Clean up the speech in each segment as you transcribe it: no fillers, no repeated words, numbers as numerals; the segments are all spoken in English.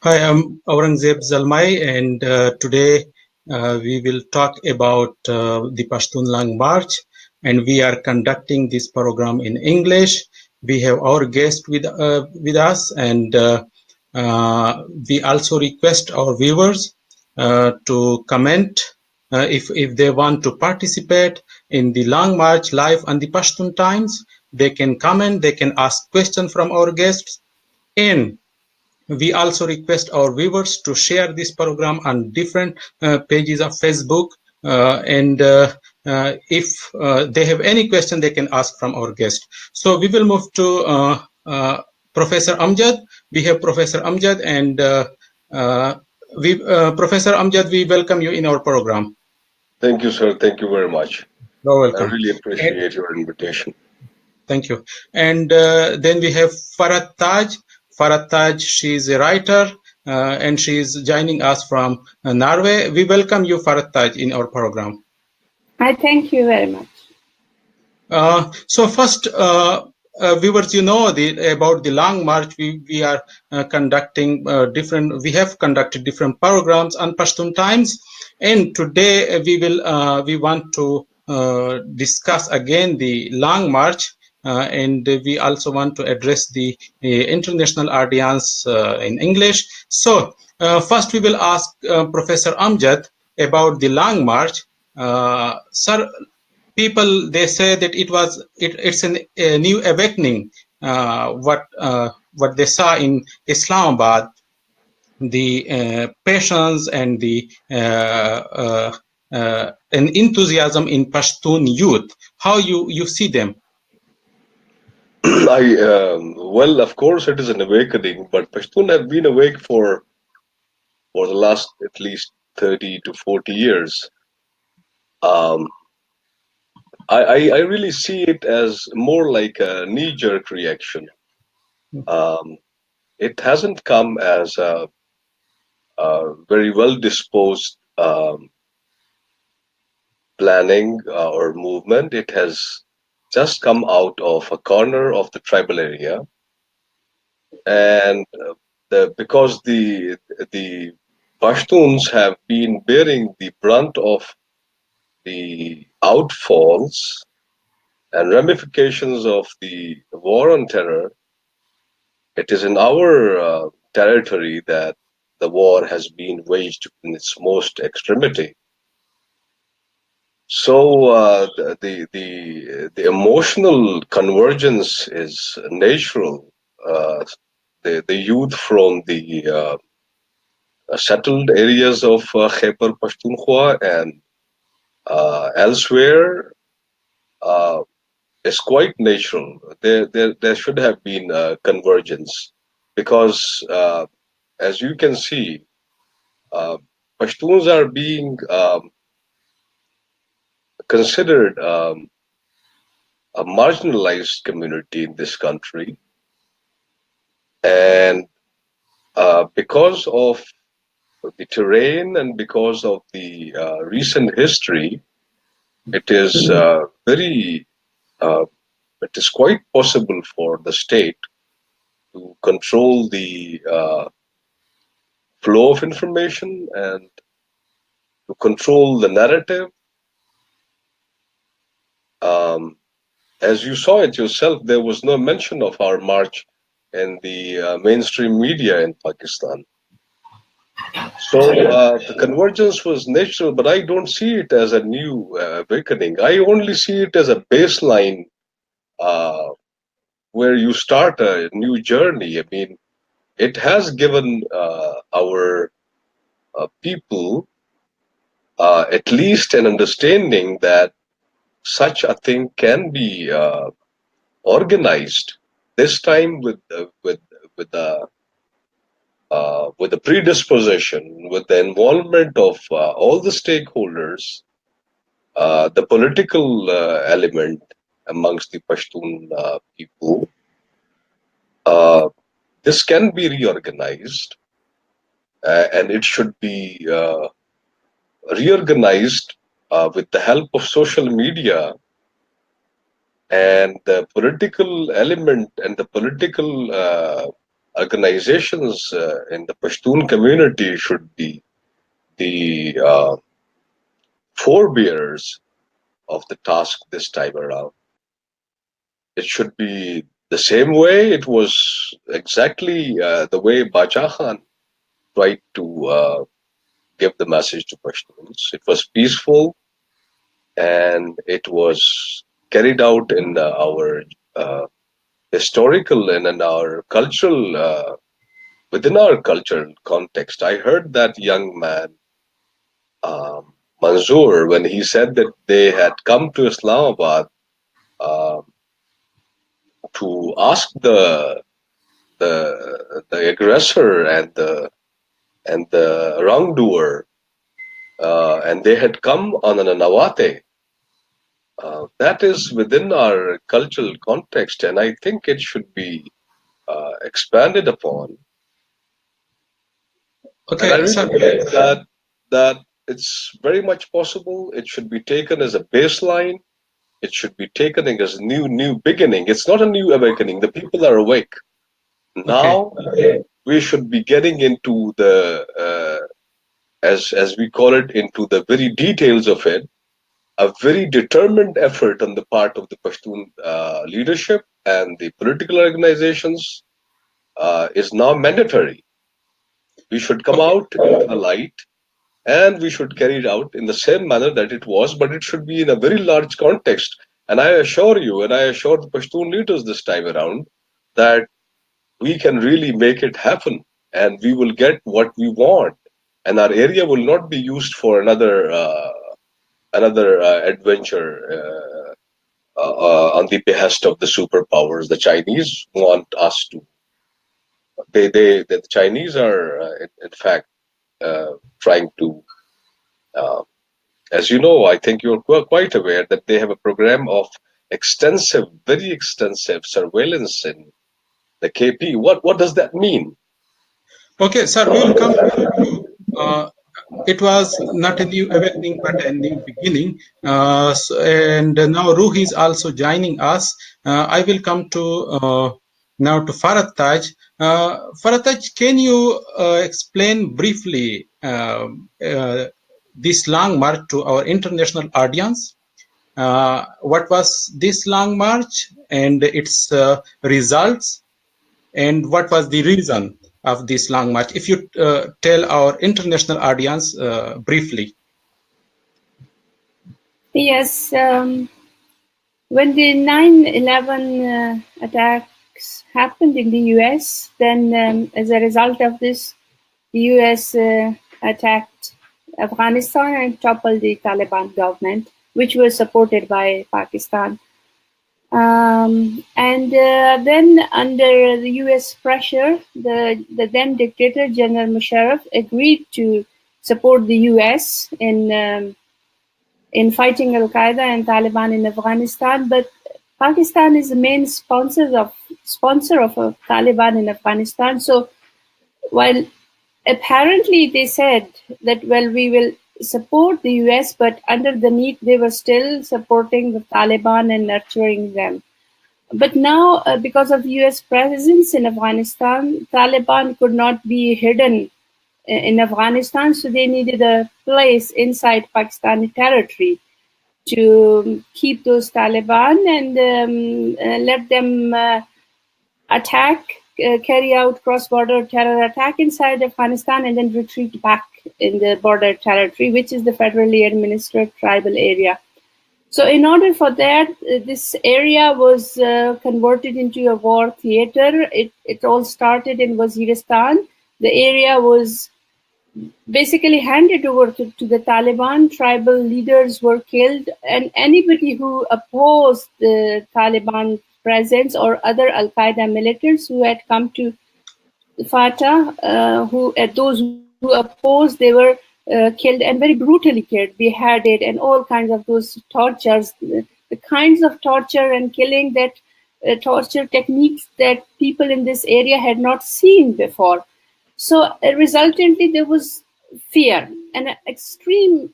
Hi, I'm Aurang Zalmay, and today we will talk about the Pashtun Lang March, and we are conducting this program in English. We have our guest with us, and we also request our viewers to comment if they want to participate in the Long March live on the Pashtun Times. They can comment, they can ask questions from our guests, and we also request our viewers to share this program on different pages of Facebook, and if they have any question, they can ask from our guest. So we will move to Professor Amjad. We have Professor Amjad, and Professor Amjad, we welcome you in our program. Thank you, sir. Thank you very much. You're I welcome. really And, appreciate your invitation. thank you. And then we have Farhat Taj. Farhat Taj, she is a writer, and she is joining us from Norway. We welcome you, Farhat Taj, in our program. I thank you very much. So first, viewers, you know about the Long March. We are conducting different. We have conducted different programs on Pashtun Times, and today we want to discuss again the Long March, and we also want to address the international audience in English. So first, we will ask Professor Amjad about the Long March. Sir, people, they say that it's a new awakening, what they saw in Islamabad, the passions and the an enthusiasm in Pashtun youth. How you see them? Well, of course, it is an awakening, but Pashtun have been awake for the last at least 30 to 40 years. Um, I really see it as more like a knee-jerk reaction. Um, it hasn't come as a very well-disposed planning or movement. It has just come out of a corner of the tribal area, and because the Pashtuns have been bearing the brunt of the outfalls and ramifications of the war on terror, it is in our territory that the war has been waged in its most extremity. So the emotional convergence is natural. The youth from the settled areas of Khyber Pakhtunkhwa and elsewhere uh, is quite natural. There should have been convergence because, as you can see, uh, Pashtuns are being considered a marginalized community in this country, and because of the terrain and because of the recent history, it is very uh, it is quite possible for the state to control the flow of information and to control the narrative. Um, as you saw it yourself, there was no mention of our march in the mainstream media in Pakistan. So the convergence was natural, but I don't see it as a new awakening. I only see it as a baseline uh, where you start a new journey. I mean, it has given our people at least an understanding that such a thing can be organized. This time with the with the predisposition, with the involvement of all the stakeholders, the political element amongst the Pashtun people, uh, this can be reorganized, and it should be reorganized with the help of social media and the political element and the political organizations in the Pashtun community should be the forebearers of the task this time around. It should be the same way it was exactly the way Bacha Khan tried to give the message to Pashtuns. It was peaceful and it was carried out in our historical and in our cultural, within our cultural context. I heard that young man, Manzoor, when he said that they had come to Islamabad um, to ask the aggressor and the wrongdoer, and they had come on an Nawate. That is within our cultural context, and I think it should be expanded upon. And I Okay, really sir. believe that it's very much possible. It should be taken as a baseline. It should be taken as a new beginning. It's not a new awakening. The people are awake Okay. now. We should be getting into the as we call it, into the very details of it. A very determined effort on the part of the Pashtun leadership and the political organizations is now mandatory. We should come Okay. out into the light and we should carry it out in the same manner that it was, but it should be in a very large context. And I assure you, and I assure the Pashtun leaders this time around, that we can really make it happen and we will get what we want. And our area will not be used for another adventure on the behest of the superpowers. The Chinese want us to. The Chinese are, in fact, trying to. Uh, as you know, I think you're quite aware that they have a program of extensive, very extensive surveillance in the KP. What does that mean? Okay, sir, we will come to you. It was not a new awakening, but a new beginning. And now Ruh is also joining us. I will come to now to Farhat Taj. Farhat Taj, can you explain briefly this long march to our international audience? What was this long march and its results? And what was the reason of this long march? If you tell our international audience briefly. Yes, when the 9/11 attacks happened in the US, then as a result of this, the US attacked Afghanistan and toppled the Taliban government, which was supported by Pakistan. And then, under the US pressure, the then dictator, General Musharraf, agreed to support the US in fighting Al Qaeda and Taliban in Afghanistan. But Pakistan is the main sponsor of Taliban in Afghanistan. So while apparently they said that, well, we will support the US, but underneath they were still supporting the Taliban and nurturing them. But now, because of US presence in Afghanistan, Taliban could not be hidden in Afghanistan, so they needed a place inside Pakistani territory to keep those Taliban and let them attack, carry out cross-border terror attack inside Afghanistan and then retreat back in the border territory, which is the federally administered tribal area. So in order for that, this area was converted into a war theater. It all started in Waziristan. The area was basically handed over to the Taliban. Tribal leaders were killed, and anybody who opposed the Taliban presence or other Al-Qaeda militants who had come to Fatah, those who opposed, they were killed and very brutally killed, beheaded, and all kinds of those tortures, the kinds of torture and killing that torture techniques that people in this area had not seen before. So resultantly, there was fear, an extreme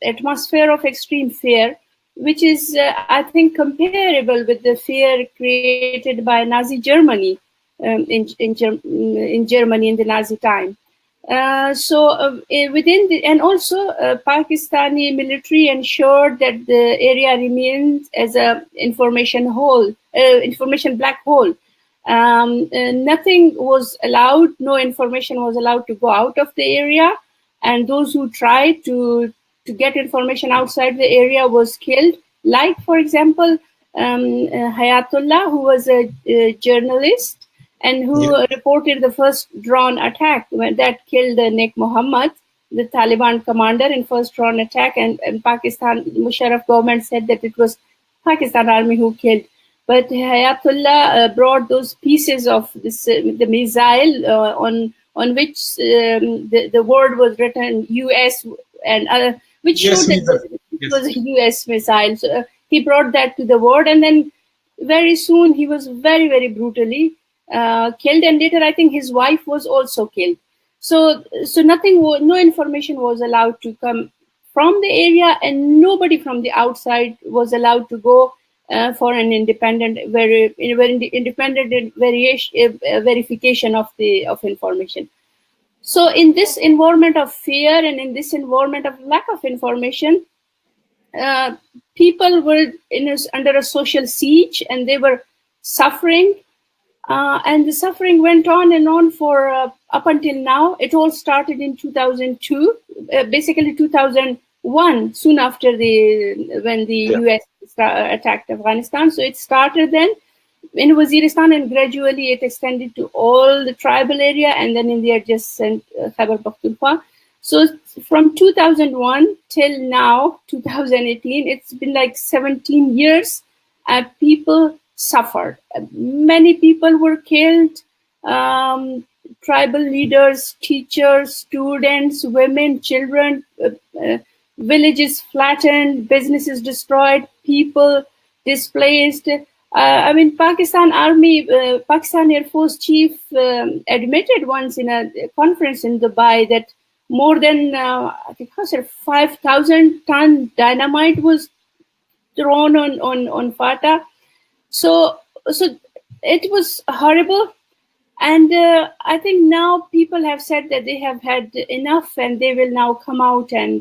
atmosphere of extreme fear, which is, I think, comparable with the fear created by Nazi Germany in Germany in the Nazi time. Within the, and also Pakistani military ensured that the area remains as a information black hole. Nothing was allowed, no information was allowed to go out of the area, and those who tried to get information outside the area was killed. Like, for example, Hayatullah, who was a journalist and who reported the first drone attack that killed Nek Mohammed, the Taliban commander, in first drone attack, and Pakistan Musharraf government said that it was Pakistan army who killed. But Hayatullah brought those pieces of this, the missile on which the word was written US, and which showed that it was a US missile. So he brought that to the world, and then very soon he was very, very brutally killed, and later I think his wife was also killed. So no information was allowed to come from the area, and nobody from the outside was allowed to go for an independent verification of information. So in this environment of fear and in this environment of lack of information, people were under a social siege, and they were suffering. And the suffering went on and on for up until now. It all started in 2002, basically 2001, soon after when the US attacked Afghanistan. So it started then in Waziristan, and gradually it extended to all the tribal area, and then in the adjacent Khyber Pakhtunkhwa. So from 2001 till now, 2018, it's been like 17 years, people suffered. Many people were killed, tribal leaders, teachers, students, women, children, villages flattened, businesses destroyed, people displaced. Pakistan Army, Pakistan Air Force Chief admitted once in a conference in Dubai that more than, 5,000 ton dynamite was thrown on FATA. So it was horrible. And I think now people have said that they have had enough, and they will now come out and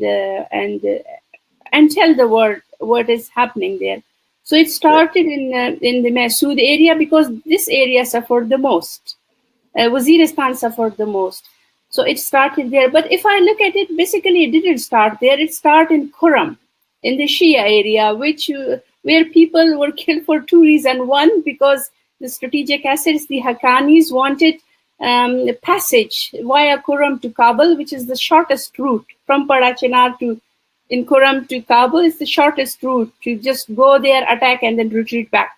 tell the world what is happening there. So it started in the Masood area, because this area suffered the most. Waziristan suffered the most. So it started there. But if I look at it, basically it didn't start there. It started in Khurram, in the Shia area, where people were killed for two reasons. One, because the strategic assets, the Haqqanis wanted passage via Khurram to Kabul, which is the shortest route from Parachinar in Khurram to Kabul. Is the shortest route to just go there, attack, and then retreat back.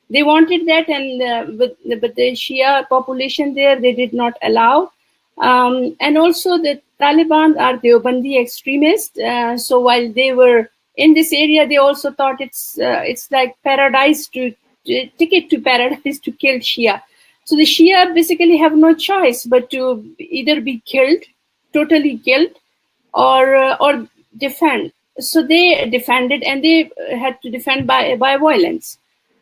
They wanted that, and but the Shia population there, they did not allow. And also the Taliban are Deobandi extremists. So while they were in this area, they also thought it's like paradise ticket to paradise to kill Shia. So the Shia basically have no choice but to either be killed, totally killed, or defend. So they defended, and they had to defend by violence.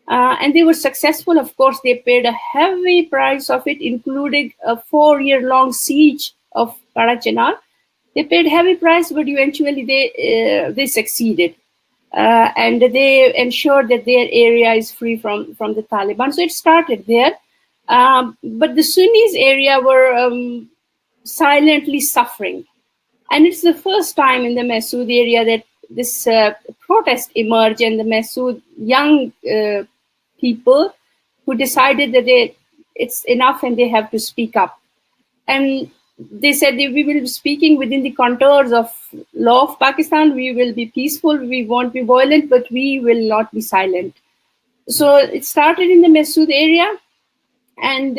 And they were successful. Of course, they paid a heavy price of it, including a 4-year-long siege of Parachinar. They paid heavy price, but eventually they succeeded. And they ensured that their area is free from the Taliban. So it started there. But the Sunnis area were silently suffering. And it's the first time in the Masood area that this protest emerged, and the Masood young people who decided that it's enough and they have to speak up. And they said that we will be speaking within the contours of law of Pakistan. We will be peaceful. We won't be violent, but we will not be silent. So it started in the Masood area. And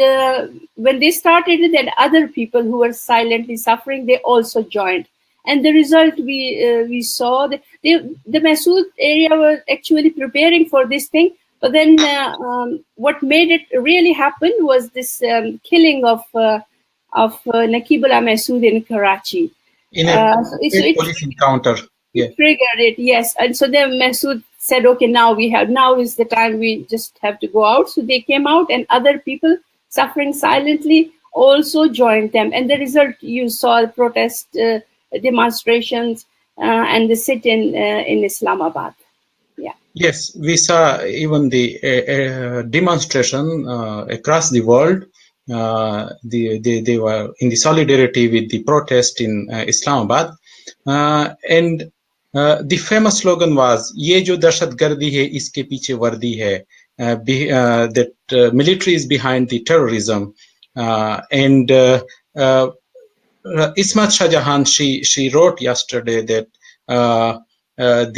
when they started, then other people who were silently suffering, they also joined. And the result we saw, the Masood area was actually preparing for this thing. But then what made it really happen was this killing of Naqibullah Masood in Karachi. In a police encounter. Yeah. Triggered it, yes. And so then Masood said, okay, now is the time, we just have to go out. So they came out, and other people suffering silently, also joined them. And the result, you saw the protest demonstrations and the sit-in in Islamabad. Yeah. Yes, we saw even the demonstration across the world. They were in the solidarity with the protest in Islamabad, and the famous slogan was "ये जो दहशतगर्दी है इसके पीछे वर्दी है." That military is behind the terrorism, and Ismat Shah Jahan, she wrote yesterday that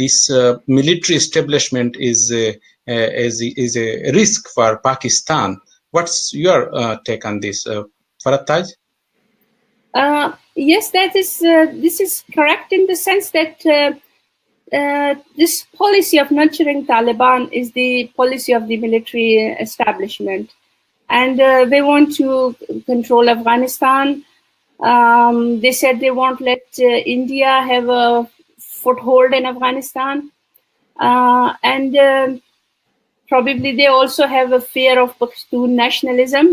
this military establishment is a risk for Pakistan. What's your take on this, Farhat? Yes, that is. This is correct in the sense that this policy of nurturing Taliban is the policy of the military establishment, and they want to control Afghanistan. They said they won't let India have a foothold in Afghanistan, and probably they also have a fear of Pashtun nationalism.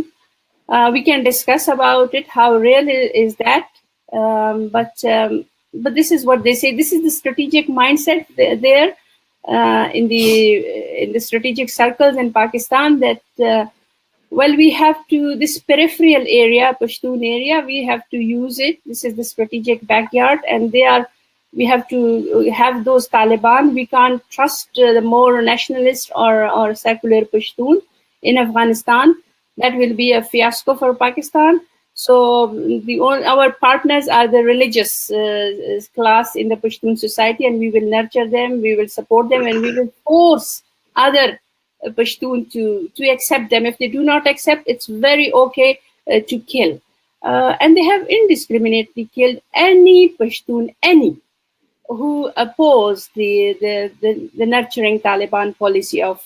We can discuss about it. How real is that? But this is what they say. This is the strategic mindset there in the strategic circles in Pakistan, that well, we have to, this peripheral area, Pashtun area, we have to use it. This is the strategic backyard, and we have to have those Taliban. We can't trust the more nationalist or secular Pashtun in Afghanistan. That will be a fiasco for Pakistan. So our partners are the religious class in the Pashtun society, and we will nurture them, we will support them, and we will force other Pashtun to accept them. If they do not accept, it's very okay to kill. And they have indiscriminately killed any Pashtun, any who oppose the nurturing Taliban policy of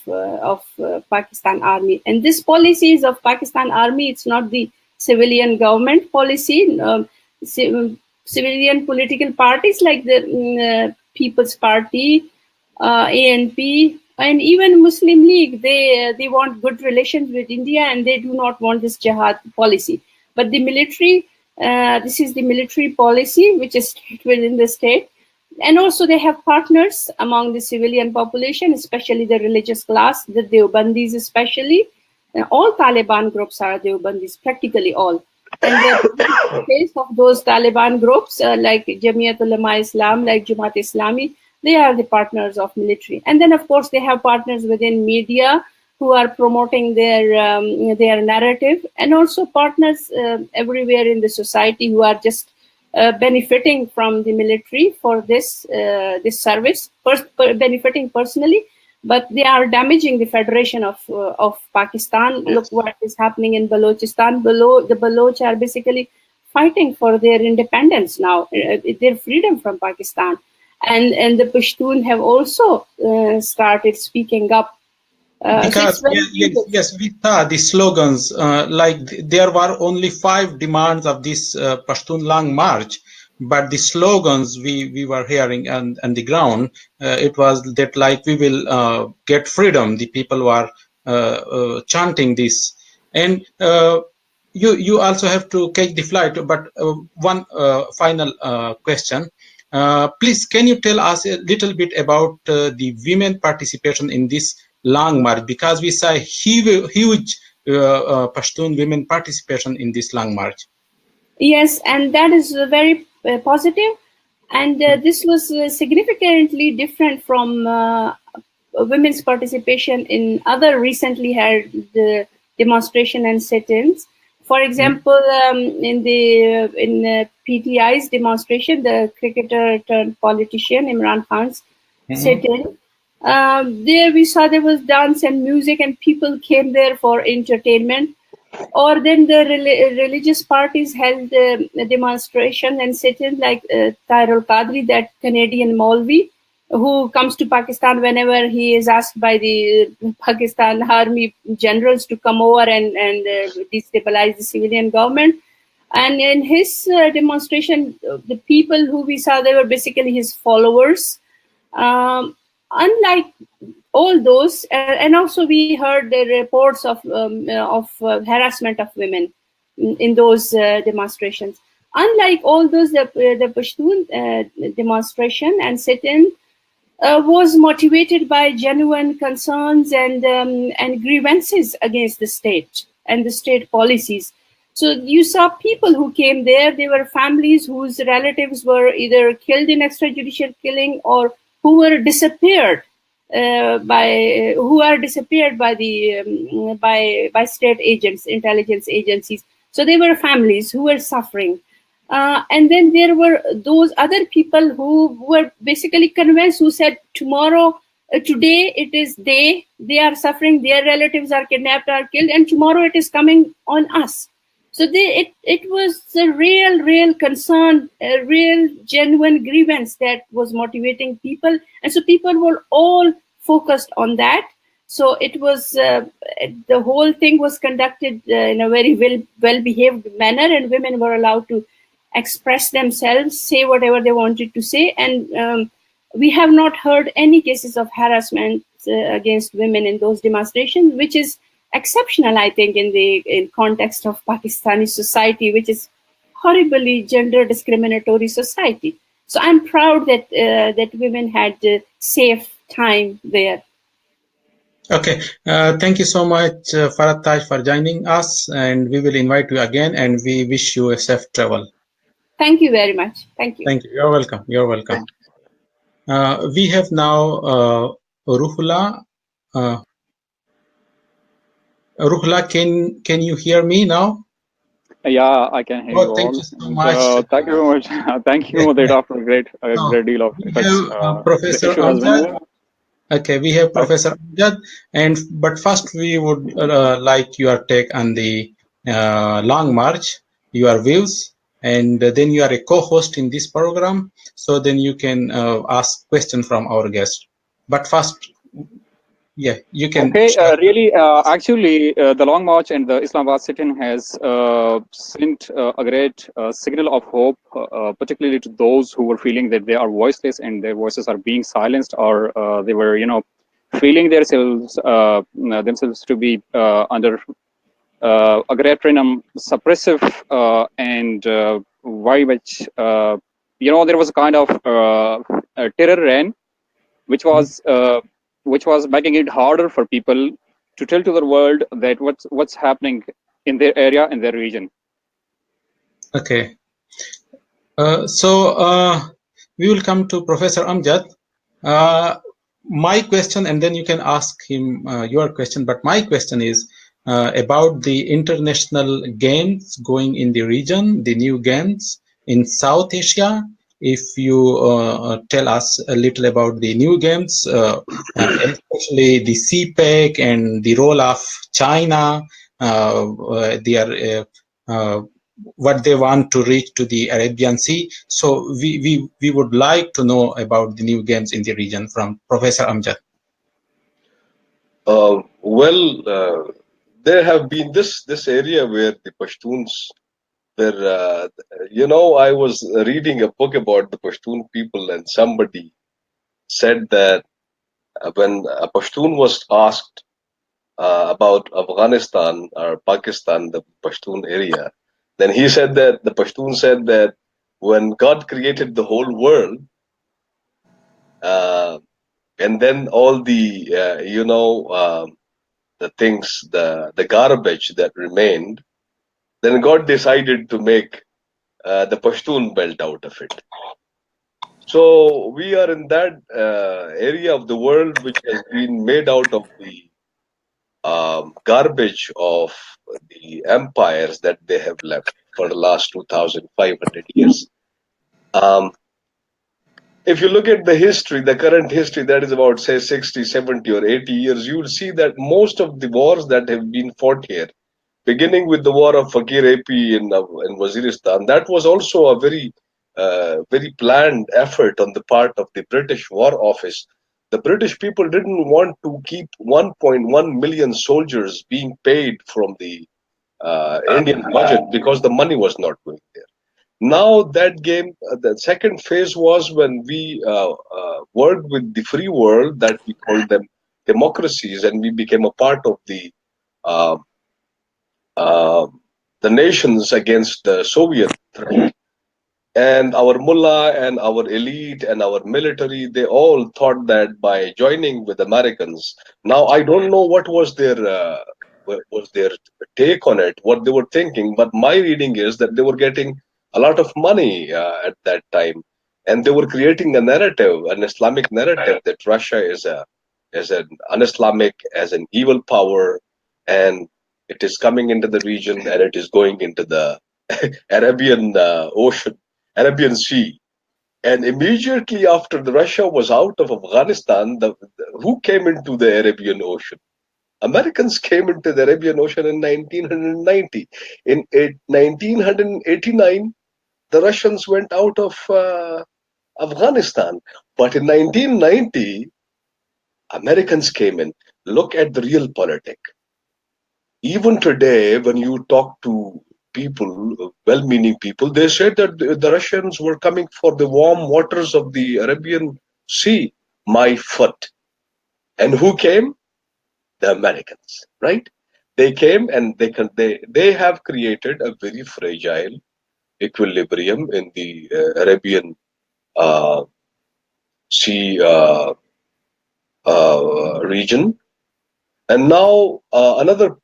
Pakistan Army. And this policy is of Pakistan Army. It's not the civilian government policy. Civilian political parties like the People's Party, ANP, and even Muslim League, they want good relations with India, and they do not want this jihad policy. But the military, this is the military policy, which is within the state. And also they have partners among the civilian population, especially the religious class, the Deobandis especially. All Taliban groups are Deobandis, practically all. And the case of those Taliban groups, like Jamiat Ulama Islam, like Jamaat Islami, they are the partners of military. And then, of course, they have partners within media who are promoting their narrative, and also partners everywhere in the society who are just benefiting from the military for this service, benefiting personally, but they are damaging the federation of Pakistan. Look what is happening in Balochistan. The Baloch are basically fighting for their independence now, their freedom from Pakistan. And the Pashtun have also started speaking up. Because yes, we saw the slogans, like there were only 5 demands of this Pashtun Long March, but the slogans we were hearing on the ground, it was that like we will get freedom. The people were chanting this, and you also have to catch the flight. But one final question. Please, can you tell us a little bit about the women participation in this Long March? Because we saw huge Pashtun women participation in this Long March. Yes, and that is very positive. And this was significantly different from women's participation in other recently held demonstration and sit-ins. For example, in PTI's demonstration, the cricketer turned politician Imran Khan's sit-in, there we saw there was dance and music, and people came there for entertainment. Or then the religious parties held a demonstration and sit-in, like Tyrol Qadri, that Canadian Maulvi, who comes to Pakistan whenever he is asked by the Pakistan army generals to come over and destabilize the civilian government. And in his demonstration, the people who we saw, they were basically his followers. Unlike all those, and also we heard the reports of harassment of women in those demonstrations. Unlike all those, the Pashtun demonstration and sit-in was motivated by genuine concerns and grievances against the state and the state policies. So you saw people who came there. They were families whose relatives were either killed in extrajudicial killing or who were disappeared who are disappeared by the by state agents, intelligence agencies. So they were families who were suffering. And then there were those other people who were basically convinced, who said tomorrow, today it is they are suffering, their relatives are kidnapped, are killed, and tomorrow it is coming on us. So it was a real concern, a real genuine grievance that was motivating people. And so people were all focused on that. So it was, the whole thing was conducted in a very well-behaved manner, and women were allowed to express themselves, say whatever they wanted to say. And we have not heard any cases of harassment against women in those demonstrations, which is exceptional, I think, in context of Pakistani society, which is horribly gender discriminatory society. So I'm proud that that women had a safe time there. Okay, thank you so much, Farhat, for joining us, and we will invite you again, and we wish you a safe travel. Thank you very much. Thank you. Thank you. You're welcome. You're welcome. We have now Roohullah. Roohullah, can you hear me now? Yeah, I can hear you all. Thank you so much. Thank you very much. Thank you, Moderator, for a great deal of we efforts. have Professor The issue has Amjad. been Okay, we have Professor Amjad, but first we would like your take on the Long March, your views, and then you are a co-host in this program, so then you can ask questions from our guest. But first, yeah, you can. Okay, really, actually, the Long March and the Islamabad sit-in has sent a great signal of hope, particularly to those who were feeling that they are voiceless and their voices are being silenced, or they were, feeling themselves to be under agrarian suppressive and very much, there was a kind of a terror reign, which was making it harder for people to tell to the world that what's happening in their area, in their region. Okay. So we will come to Professor Amjad. My question, and then you can ask him your question, but my question is about the international games going in the region, the new games in South Asia. If you tell us a little about the new games, especially the CPEC and the role of China, what they want to reach to the Arabian Sea. So we would like to know about the new games in the region from Professor Amjad. There have been this area where the Pashtuns, I was reading a book about the Pashtun people, and somebody said that when a Pashtun was asked about Afghanistan or Pakistan, the Pashtun area, then he said that the Pashtun said that when God created the whole world, and then all the the things, the garbage that remained, then God decided to make the Pashtun belt out of it. So we are in that area of the world which has been made out of the garbage of the empires that they have left for the last 2,500 years. If you look at the history, the current history, that is about, say, 60, 70, or 80 years, you will see that most of the wars that have been fought here, beginning with the war of Fakir AP in Waziristan, that was also a very planned effort on the part of the British War Office. The British people didn't want to keep 1.1 million soldiers being paid from the Indian budget because the money was not going there. Now that game, the second phase was when we worked with the free world, that we called them democracies, and we became a part of uh, uh, the nations against the Soviet threat. And our mullah and our elite and our military, they all thought that by joining with Americans. Now I don't know what was their take on it, what they were thinking, but my reading is that they were getting a lot of money at that time, and they were creating a narrative, an Islamic narrative, that Russia is an un-Islamic, as an evil power, and it is coming into the region and it is going into the Arabian Ocean, Arabian Sea. And immediately after the Russia was out of Afghanistan, who came into the Arabian Ocean? Americans came into the Arabian Ocean in 1990. In 1989, the Russians went out of Afghanistan. But in 1990, Americans came in. Look at the real politic. Even today, when you talk to people, well-meaning people, they said that the Russians were coming for the warm waters of the Arabian Sea, my foot. And who came? The Americans, right? They came and they have created a very fragile equilibrium in the Arabian uh, Sea region. And now another,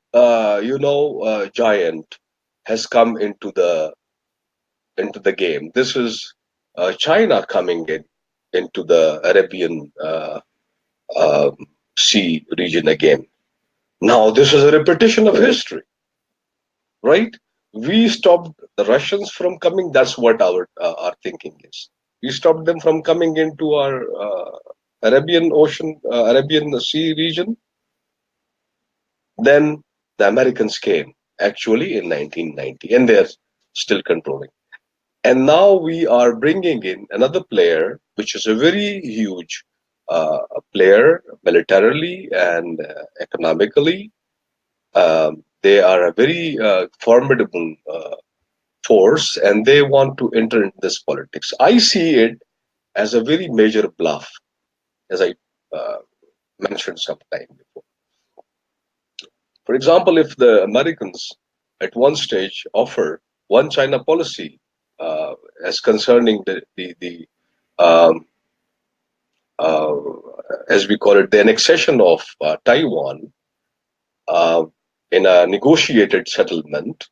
giant has come into the game. This is China coming into the Arabian uh, Sea region again. Now this is a repetition of history, right? We stopped the Russians from coming. That's what our thinking is. We stopped them from coming into our Arabian Ocean, Arabian Sea region. Then the Americans came actually in 1990, and they're still controlling. And now we are bringing in another player, which is a very huge player militarily and economically. They are a very formidable force, and they want to enter into this politics. I see it as a very major bluff, as I uh, mentioned some time before. For example, if the Americans at one stage offer one China policy as concerning the um, uh, as we call it, the annexation of Taiwan uh, in a negotiated settlement,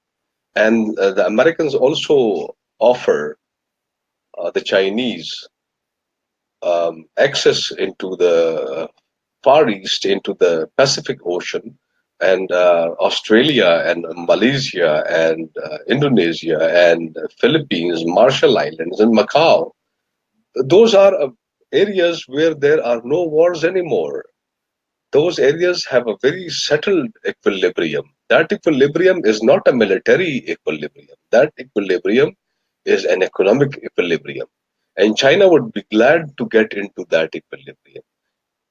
and the Americans also offer the Chinese access into the Far East, into the Pacific Ocean, and Australia and Malaysia and Indonesia and Philippines, Marshall Islands, and Macau. Those are areas where there are no wars anymore. Those areas have a very settled equilibrium. That equilibrium is not a military equilibrium. That equilibrium is an economic equilibrium. And China would be glad to get into that equilibrium.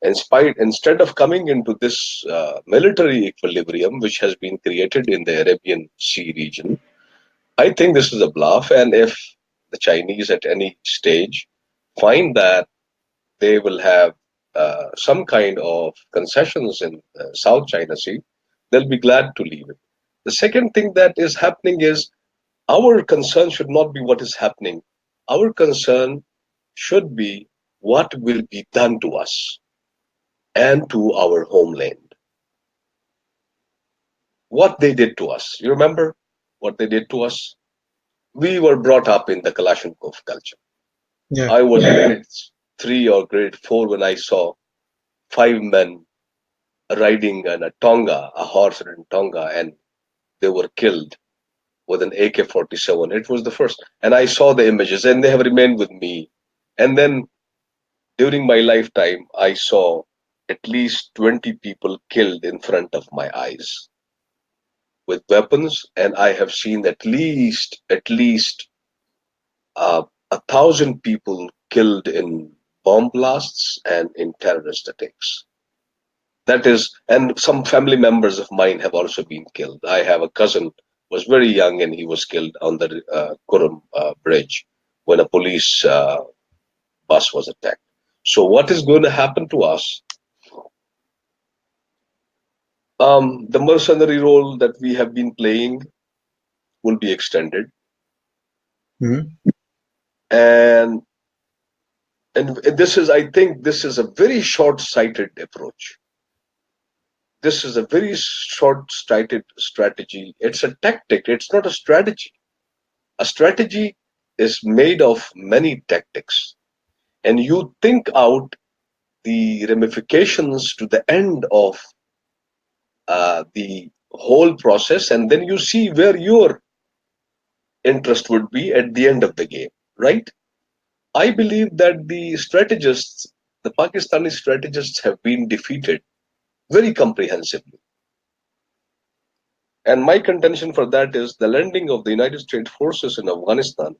Instead of coming into this military equilibrium, which has been created in the Arabian Sea region, I think this is a bluff. And if the Chinese at any stage find that they will have some kind of concessions in South China Sea, they'll be glad to leave it. The second thing that is happening is our concern should not be what is happening. Our concern should be what will be done to us and to our homeland. What they did to us. You remember what they did to us? We were brought up in the Kalashnikov culture. Yeah. I was in grade 3 or grade 4 when I saw 5 men riding on a Tonga, a horse-ridden Tonga, and they were killed with an AK-47. It was the first. And I saw the images, and they have remained with me. And then during my lifetime, I saw at least 20 people killed in front of my eyes with weapons, and I have seen at least 1,000 people killed in bomb blasts and in terrorist attacks. That is, and some family members of mine have also been killed. I have a cousin was very young and he was killed on the Kurum bridge when a police bus was attacked. So what is going to happen to us The mercenary role that we have been playing will be extended, Mhm. and this is, I think, this is a very short-sighted approach. This is a very short-sighted strategy. It's a tactic. It's not a strategy. A strategy is made of many tactics, and you think out the ramifications to the end of the whole process, and then you see where your interest would be at the end of the game, right? I believe that the Pakistani strategists have been defeated very comprehensively. And my contention for that is the landing of the United States forces in Afghanistan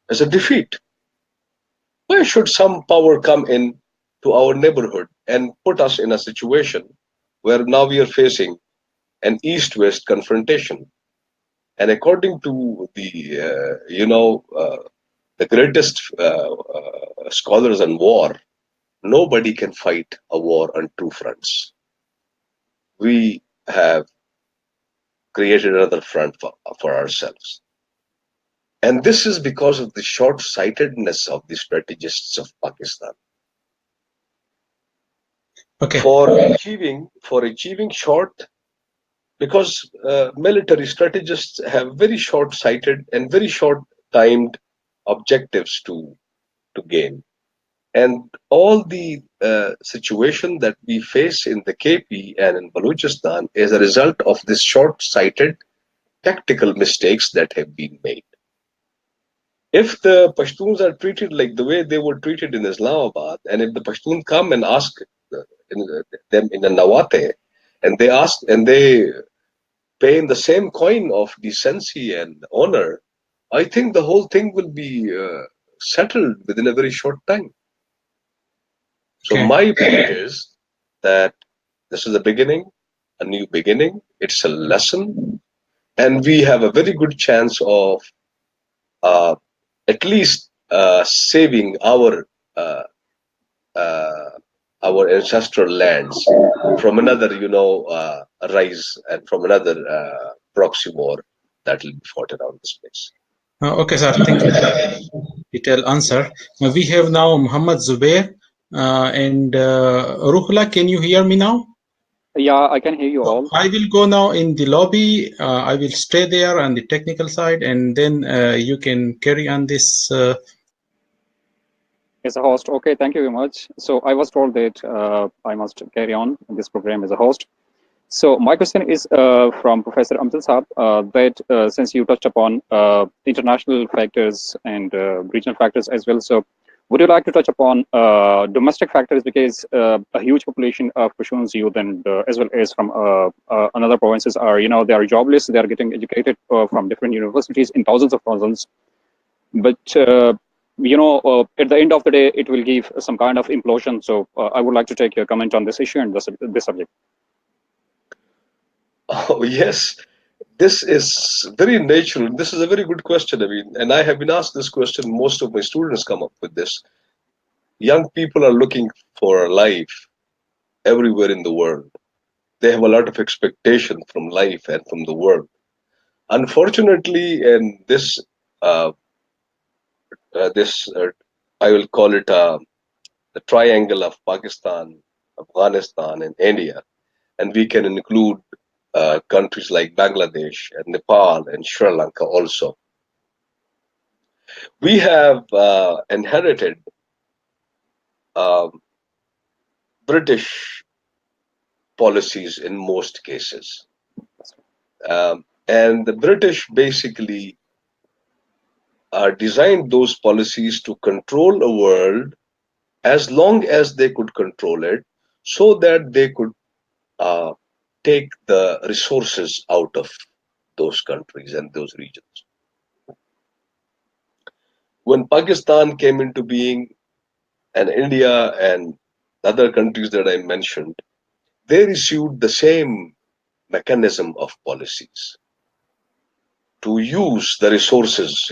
is a defeat. Why should some power come in to our neighborhood and put us in a situation where now we are facing an east-west confrontation? And according to the greatest scholars on war, nobody can fight a war on two fronts. We have created another front for ourselves. And this is because of the short-sightedness of the strategists of Pakistan. Okay. For achieving short, because military strategists have very short-sighted and very short-timed objectives to gain. And all the situation that we face in the KP and in Balochistan is a result of this short-sighted tactical mistakes that have been made. If the Pashtuns are treated like the way they were treated in Islamabad, and if the Pashtun come and ask them in a Nawate, and they pay in the same coin of decency and honor, I think the whole thing will be settled within a very short time. So Okay. my point is that this is a beginning, a new beginning. It's a lesson, and we have a very good chance of uh, at least saving uh, uh, our ancestral lands from another, rise and from another proxy war that will be fought around this place. Okay, sir. Thank you for the detailed answer. We have now Muhammad Zubair and Roohullah. Can you hear me now? Yeah, I can hear you So all. I will go now in the lobby. I will stay there on the technical side, and then you can carry on this. As a host, okay, thank you very much. So I was told that I must carry on this program as a host. So my question is from Professor Amjad Saab, that since you touched upon international factors and regional factors as well, so would you like to touch upon domestic factors, because a huge population of Pashtuns youth and as well as from another provinces are, they are jobless, they are getting educated from different universities in thousands of thousands, but at the end of the day, it will give some kind of implosion. So I would like to take your comment on this issue and this subject. Oh, yes, this is very natural. This is a very good question. I mean, and I have been asked this question. Most of my students come up with this. Young people are looking for a life everywhere in the world. They have a lot of expectation from life and from the world. Unfortunately, in uh, this I will call it the triangle of Pakistan, Afghanistan, and India, and we can include countries like Bangladesh and Nepal and Sri Lanka also. We have inherited um, British policies in most cases. And the British basically designed those policies to control a world as long as they could control it, so that they could uh, take the resources out of those countries and those regions. When Pakistan came into being, and India and other countries that I mentioned, they received the same mechanism of policies to use the resources.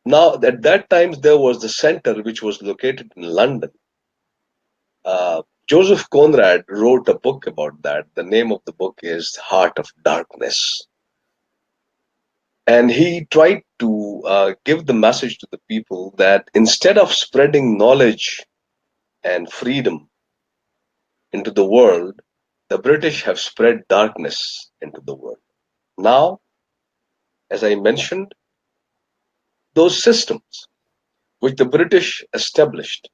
Now, at that time, there was the center which was located in London. Joseph Conrad wrote a book about that. The name of the book is Heart of Darkness. And he tried to give the message to the people that instead of spreading knowledge and freedom into the world, the British have spread darkness into the world. Now, as I mentioned, those systems which the British established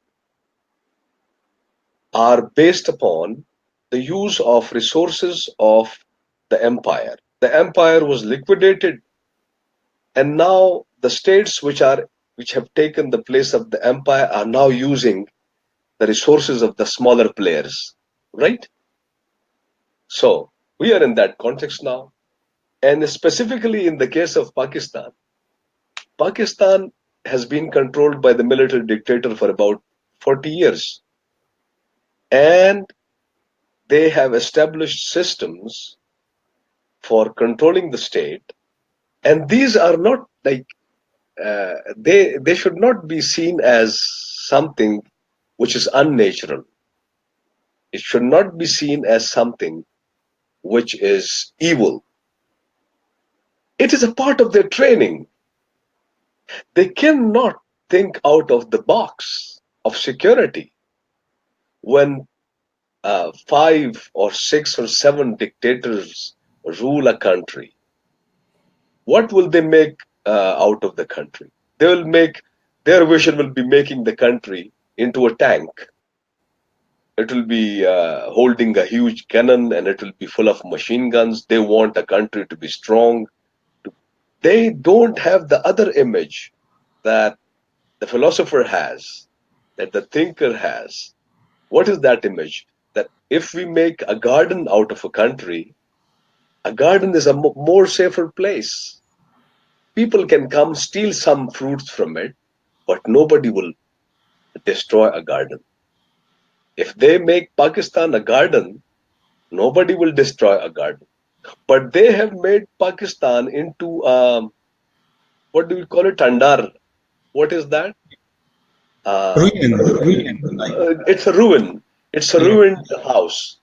are based upon the use of resources of the empire. The empire was liquidated, and now the states which have taken the place of the empire are now using the resources of the smaller players, right? So we are in that context now. And specifically in the case of Pakistan, Pakistan has been controlled by the military dictator for about 40 years. And they have established systems for controlling the state. And these are not like, they should not be seen as something which is unnatural. It should not be seen as something which is evil. It is a part of their training. They cannot think out of the box of security when 5 or 6 or 7 dictators rule a country. What will they make out of the country? They will make, their vision will be making the country into a tank. It will be holding a huge cannon and it will be full of machine guns. They want a country to be strong. They don't have the other image that the philosopher has, that the thinker has. What is that image? That if we make a garden out of a country, a garden is a more safer place. People can come steal some fruits from it, but nobody will destroy a garden. If they make Pakistan a garden, nobody will destroy a garden. But they have made Pakistan into, what do we call it? Tandar. What is that? Ruin, like, It's a ruin. It's a yeah. ruined house.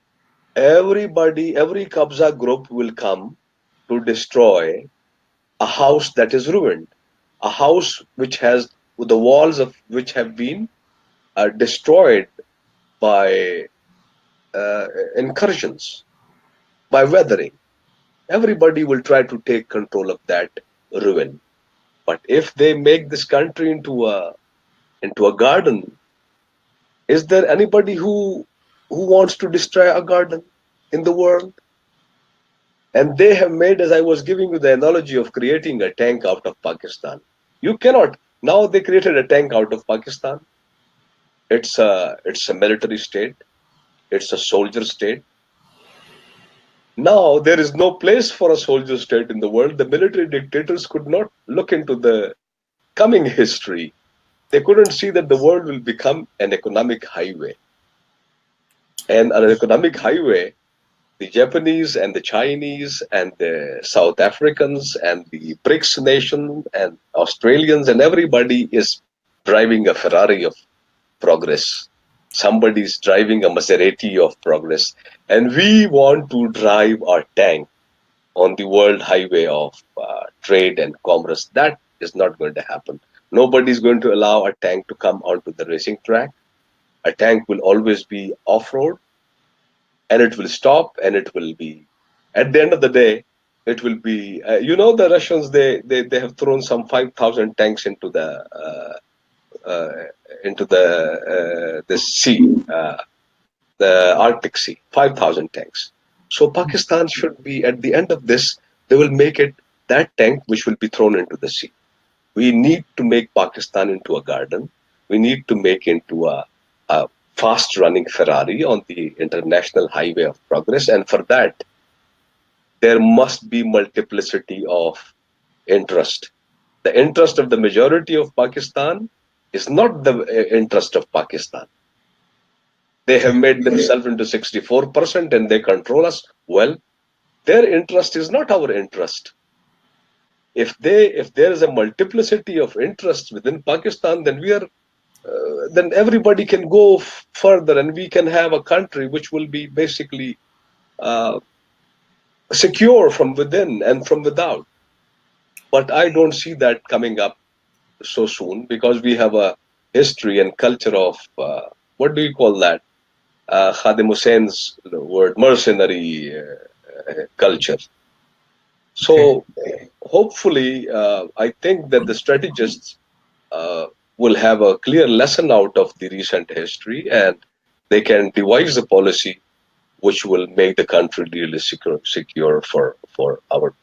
Everybody, every Kabza group will come to destroy a house that is ruined, a house which has the walls of which have been destroyed by incursions, by weathering. Everybody will try to take control of that ruin. But if they make this country into a garden, is there anybody who wants to destroy a garden in the world? And they have made, as I was giving you the analogy of creating a tank out of Pakistan. You cannot. Now they created a tank out of Pakistan. It's a military state. It's a soldier state. Now there is no place for a soldier state in the world. The military dictators could not look into the coming history. They couldn't see that the world will become an economic highway. And an economic highway, the Japanese and the Chinese and the South Africans and the BRICS nation and Australians and everybody is driving a Ferrari of progress. Somebody's driving a Maserati of progress. And we want to drive our tank on the world highway of trade and commerce. That is not going to happen. Nobody's going to allow a tank to come onto the racing track. A tank will always be off-road, and it will stop, and it will be, at the end of the day, it will be, the Russians, they have thrown some 5,000 tanks into uh, the sea, the Arctic Sea, 5,000 tanks. So Pakistan should be, at the end of this, they will make it that tank which will be thrown into the sea. We need to make Pakistan into a garden. We need to make into a fast-running Ferrari on the international highway of progress. And for that, there must be multiplicity of interest. The interest of the majority of Pakistan is not the interest of Pakistan. They have made themselves into 64% and they control us. Well, their interest is not our interest. If there is a multiplicity of interests within Pakistan, then then everybody can go further, and we can have a country which will be basically secure from within and from without. But I don't see that coming up so soon, because we have a history and culture of what do you call that? Khadim Hussein's word, mercenary culture. So hopefully, I think that the strategists will have a clear lesson out of the recent history, and they can devise a policy which will make the country really secure for our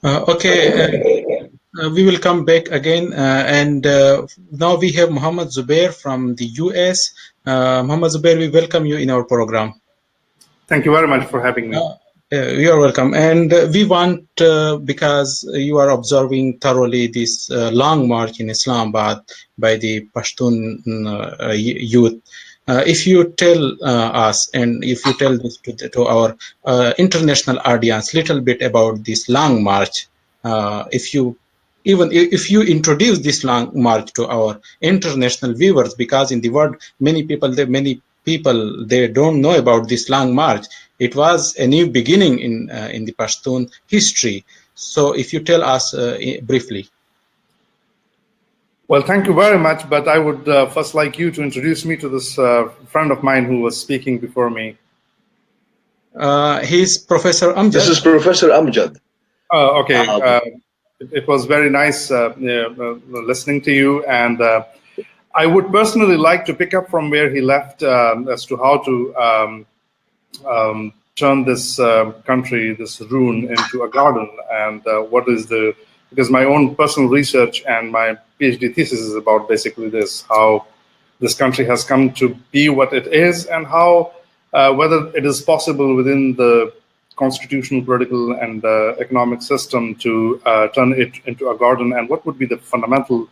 people. We will come back again, and now we have Muhammad Zubair from the US. Muhammad Zubair, we welcome you in our program. Thank you very much for having me. You are welcome. And we want, because you are observing thoroughly this long march in Islamabad by the Pashtun youth, if you tell us, and if you tell this to our international audience, little bit about this long march, if you introduce this long march to our international viewers, because in the world many people they don't know about this long march. It was a new beginning in the Pashtun history. So if you tell us briefly. Well, thank you very much, but I would first like you to introduce me to this friend of mine who was speaking before me. He's Professor Amjad. This is Professor Amjad. Okay. It was very nice listening to you, and I would personally like to pick up from where he left as to how to turn this country, this ruin, into a garden, and what is because my own personal research and my PhD thesis is about basically this, how this country has come to be what it is, and how whether it is possible within the constitutional, political, and economic system to turn it into a garden, and what would be the fundamental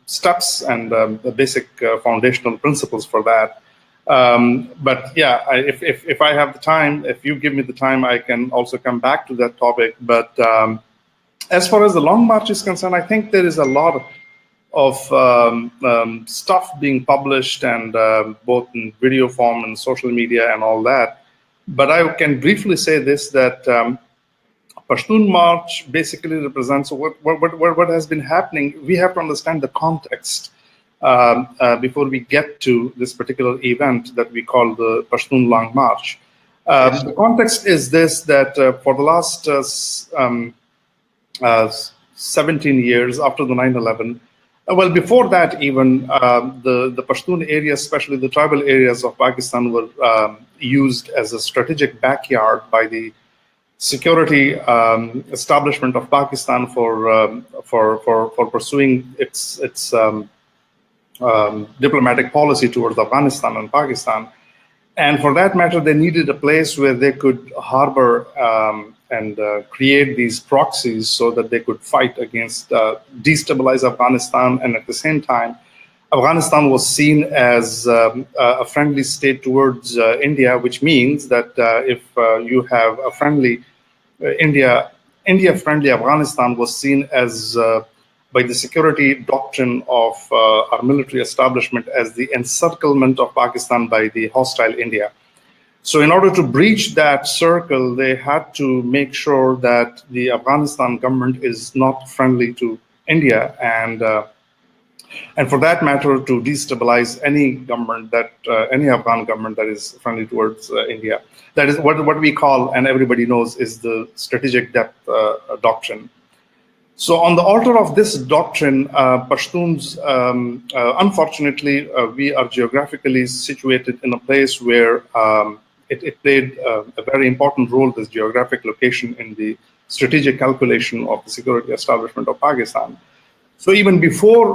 steps and the basic foundational principles for that. But yeah, if I have the time, if you give me the time, I can also come back to that topic. But as far as the Long March is concerned, I think there is a lot of stuff being published, and both in video form and social media and all that. But I can briefly say this, that Pashtun March basically represents what has been happening. We have to understand the context before we get to this particular event that we call the Pashtun Long March. The context is this, that for the last 17 years after the 9/11, well, before that even, the Pashtun areas, especially the tribal areas of Pakistan, were used as a strategic backyard by the security establishment of Pakistan for pursuing its diplomatic policy towards Afghanistan and Pakistan. And for that matter, they needed a place where they could harbor and create these proxies so that they could fight against, destabilize Afghanistan. And at the same time, Afghanistan was seen as a friendly state towards India, which means that if you have a friendly India-friendly Afghanistan was seen as by the security doctrine of our military establishment as the encirclement of Pakistan by the hostile India. So in order to breach that circle, they had to make sure that the Afghanistan government is not friendly to India, and for that matter, to destabilize any government any Afghan government that is friendly towards India. That is what we call, and everybody knows, is the strategic depth doctrine. So on the altar of this doctrine, Pashtuns, unfortunately, we are geographically situated in a place where it played a very important role, this geographic location, in the strategic calculation of the security establishment of Pakistan. So even before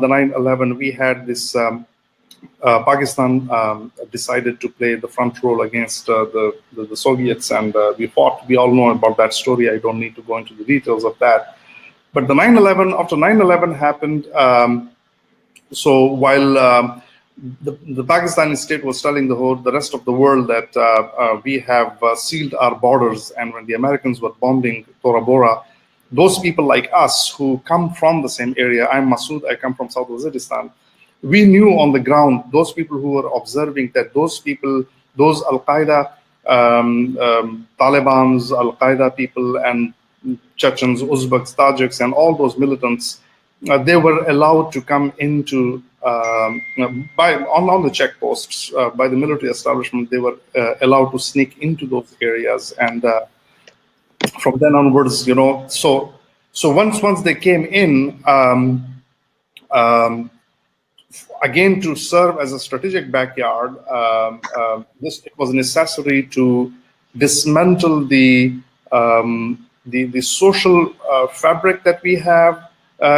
the 9/11, we had this Pakistan decided to play the front role against the Soviets, and we fought. We all know about that story. I don't need to go into the details of that. But the 9/11, after 9/11 happened, so while the Pakistani state was telling the rest of the world that we have sealed our borders, and when the Americans were bombing Tora Bora, those people like us who come from the same area, I'm Masood, I come from South Waziristan, we knew on the ground, those people who were observing that those people, those Al-Qaeda, Taliban's Al-Qaeda people and Chechens, Uzbeks, Tajiks, and all those militants, they were allowed to come into, on the checkposts, by the military establishment, they were allowed to sneak into those areas. And from then onwards, you know, so once they came in, again, to serve as a strategic backyard, it was necessary to dismantle the social fabric that we have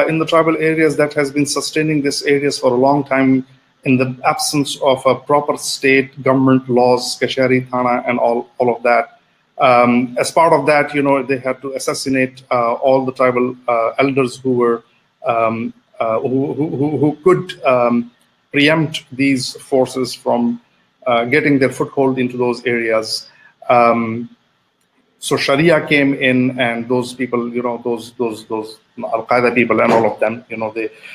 in the tribal areas that has been sustaining these areas for a long time in the absence of a proper state government laws, Kashari, Thana, and all of that. As part of that, you know, they had to assassinate all the tribal elders who were who could preempt these forces from getting their foothold into those areas. So Sharia came in, and those people, you know, those Al-Qaeda people and all of them, you know,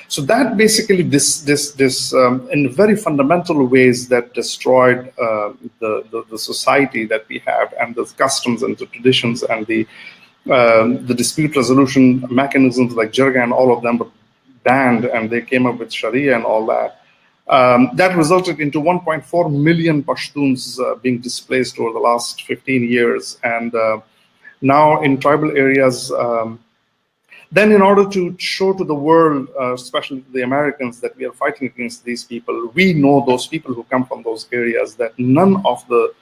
so that basically this in very fundamental ways that destroyed the society that we have, and the customs and the traditions and the dispute resolution mechanisms like Jirga and all of them were banned, and they came up with Sharia and all that. That resulted into 1.4 million Pashtuns being displaced over the last 15 years. And now in tribal areas, then in order to show to the world, especially the Americans, that we are fighting against these people, we know those people who come from those areas, that none of the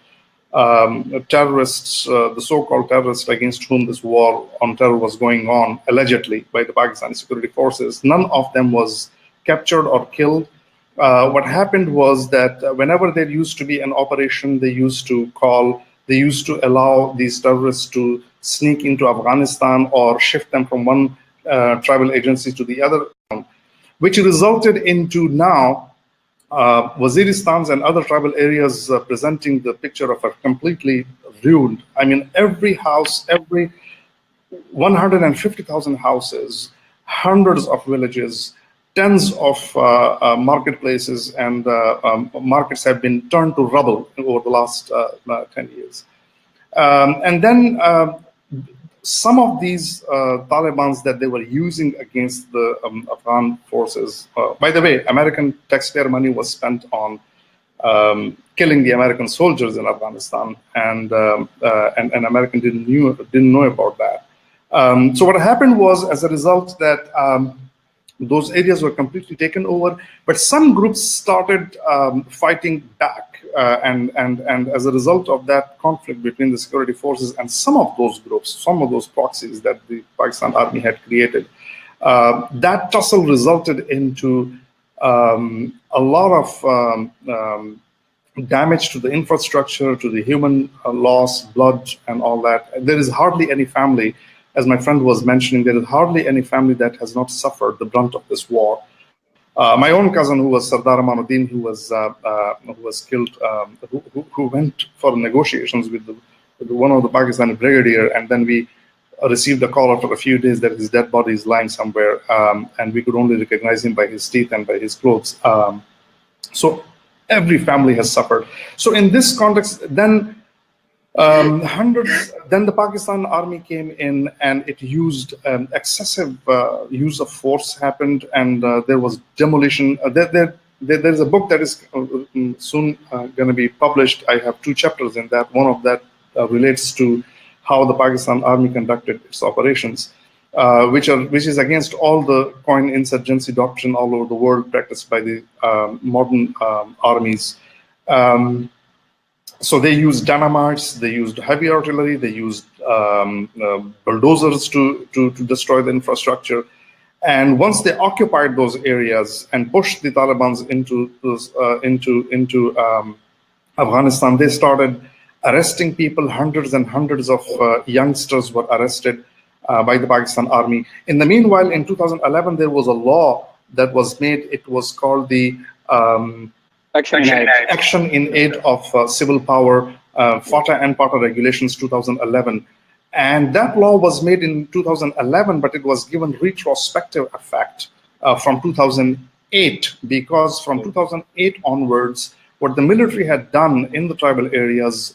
terrorists, the so-called terrorists against whom this war on terror was going on, allegedly by the Pakistani security forces, none of them was captured or killed. What happened was that whenever there used to be an operation, they used to allow these terrorists to sneak into Afghanistan or shift them from one tribal agency to the other, which resulted into now Waziristan's and other tribal areas presenting the picture of a completely ruined. I mean, every house, every 150,000 houses, hundreds of villages, tens of marketplaces and markets have been turned to rubble over the last 10 years. And then some of these Talibans that they were using against the Afghan forces, by the way, American taxpayer money was spent on killing the American soldiers in Afghanistan, and American didn't know about that. So what happened was, as a result, that those areas were completely taken over, but some groups started fighting back, and as a result of that conflict between the security forces and some of those groups, some of those proxies that the Pakistan Army had created, that tussle resulted into a lot of damage to the infrastructure, to the human loss, blood, and all that. There is hardly any family, as my friend was mentioning, there is hardly any family that has not suffered the brunt of this war. My own cousin, who was Sardar Amanuddin, who was killed, who went for negotiations with one of the Pakistani brigadier, and then we received a call after a few days that his dead body is lying somewhere, and we could only recognize him by his teeth and by his clothes. So every family has suffered. So in this context, then then the Pakistan Army came in, and it used excessive use of force happened, and there was demolition. There's a book that is soon going to be published. I have 2 chapters in that. One of that relates to how the Pakistan Army conducted its operations, which is against all the coin insurgency doctrine all over the world practiced by the modern armies. So they used dynamites, they used heavy artillery, they used bulldozers to destroy the infrastructure. And once they occupied those areas and pushed the Taliban into Afghanistan, they started arresting people. Hundreds and hundreds of youngsters were arrested by the Pakistan Army. In the meanwhile, in 2011, there was a law that was made. It was called the Action in Aid of Civil Power, FATA and PATA Regulations 2011. And that law was made in 2011, but it was given retrospective effect from 2008, because from 2008 onwards, what the military had done in the tribal areas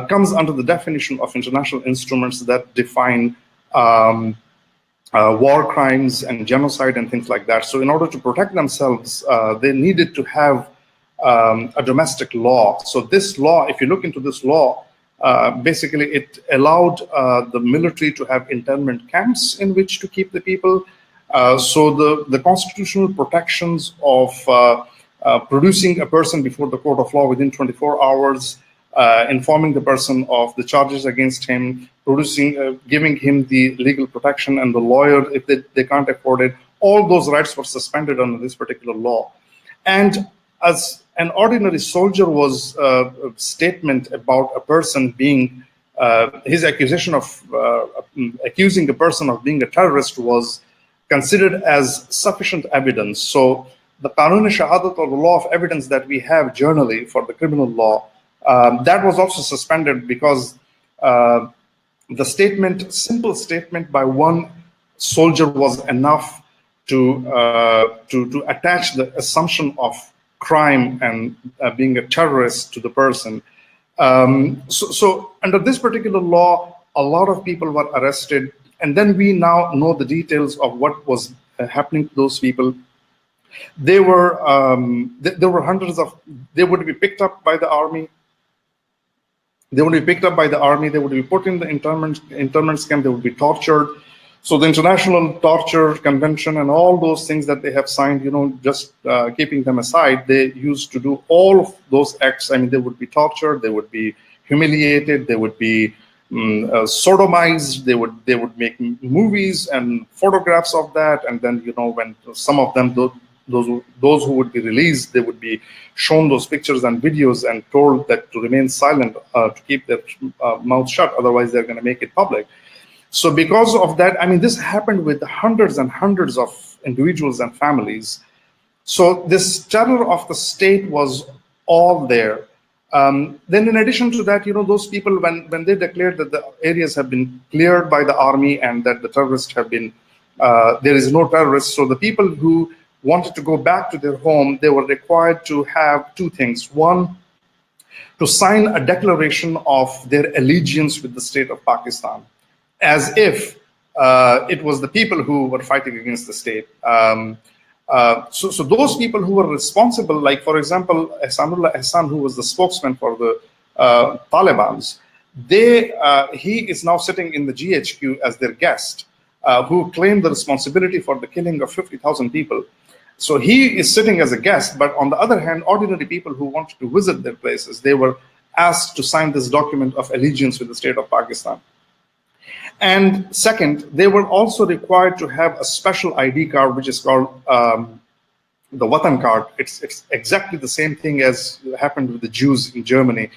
comes under the definition of international instruments that define war crimes and genocide and things like that. So in order to protect themselves, they needed to have a domestic law. So this law, if you look into this law, basically it allowed the military to have internment camps in which to keep the people. So the constitutional protections of producing a person before the court of law within 24 hours, informing the person of the charges against him, giving him the legal protection and the lawyer if they can't afford it, all those rights were suspended under this particular law. And as an ordinary soldier was a statement about a person being, his accusation of accusing a person of being a terrorist was considered as sufficient evidence. So the Qanun-e-Shahadat, or the law of evidence that we have generally for the criminal law, that was also suspended because the simple statement by one soldier was enough to attach the assumption of crime and being a terrorist to the person. So under this particular law, a lot of people were arrested, and then we now know the details of what was happening to those people. There were hundreds of. They would be picked up by the army. They would be picked up by the army. They would be put in the internment camp. They would be tortured. So the International Torture Convention and all those things that they have signed, just keeping them aside, they used to do all of those acts. I mean, they would be tortured. They would be humiliated. They would be sodomized. They would make movies and photographs of that. And then, when some of them, those who would be released, they would be shown those pictures and videos and told that to remain silent, to keep their mouth shut, otherwise they're going to make it public. So because of that, I mean, this happened with hundreds and hundreds of individuals and families. So this terror of the state was all there. Then in addition to that, those people, when they declared that the areas have been cleared by the army and that the terrorists have been, there is no terrorists. So the people who wanted to go back to their home, they were required to have two things. One, to sign a declaration of their allegiance with the state of Pakistan, as if it was the people who were fighting against the state. So those people who were responsible, like, for example, Ehsanullah Ehsan, who was the spokesman for the Taliban, he is now sitting in the GHQ as their guest, who claimed the responsibility for the killing of 50,000 people. So he is sitting as a guest, but on the other hand, ordinary people who wanted to visit their places, they were asked to sign this document of allegiance with the state of Pakistan. And second, they were also required to have a special ID card, which is called the Watan card. It's exactly the same thing as happened with the Jews in Germany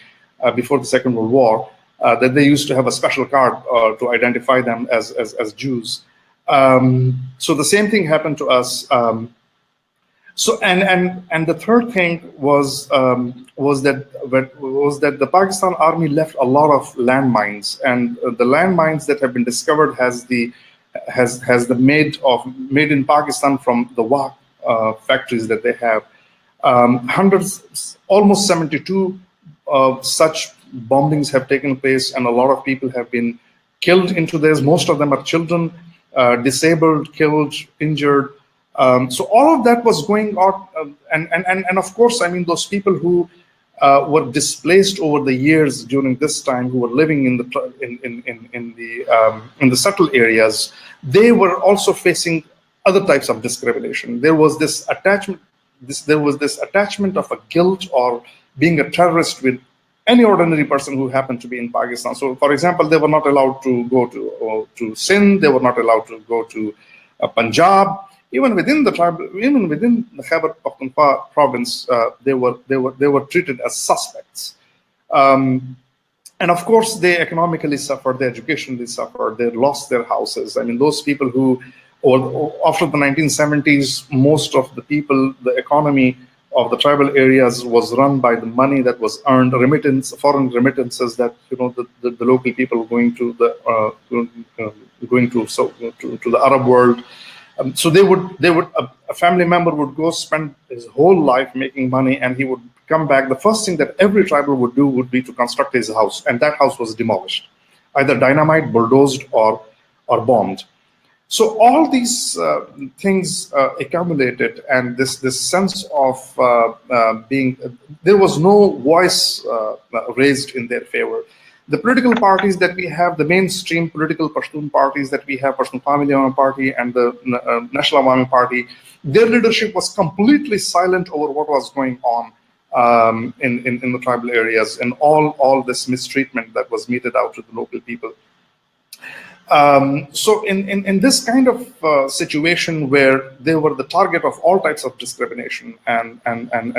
before the Second World War, that they used to have a special card to identify them as Jews. So the same thing happened to us. So and the third thing was that the Pakistan Army left a lot of landmines, and the landmines that have been discovered has the made in Pakistan from the WAC factories that they have. Hundreds, almost 72 such bombings have taken place, and a lot of people have been killed into this. Most of them are children, disabled, killed, injured. So all of that was going on, and of course, I mean, those people who were displaced over the years during this time, who were living in the settled areas, they were also facing other types of discrimination. There was this attachment. There was this attachment of a guilt or being a terrorist with any ordinary person who happened to be in Pakistan. So, for example, they were not allowed to go to Sindh. They were not allowed to go to Punjab. Even within the Khyber Pakhtunkhwa province, they were treated as suspects, and of course they economically suffered, they educationally suffered, they lost their houses. I mean, those people who, after the 1970s, most of the people, the economy the tribal areas was run by the money that was earned, foreign remittances that the local people going to the to the Arab world. So a family member would go spend his whole life making money, and he would come back. The first thing that every tribal would do would be to construct his house, and that house was demolished, either dynamite, bulldozed, or bombed. So all these things accumulated, and this sense of there was no voice raised in their favor. The political parties that we have, the mainstream political Pashtun parties that we have, Pashtun Family Party and the National Awami Party, their leadership was completely silent over what was going on in the tribal areas, and all this mistreatment that was meted out to the local people. So in this kind of situation where they were the target of all types of discrimination, and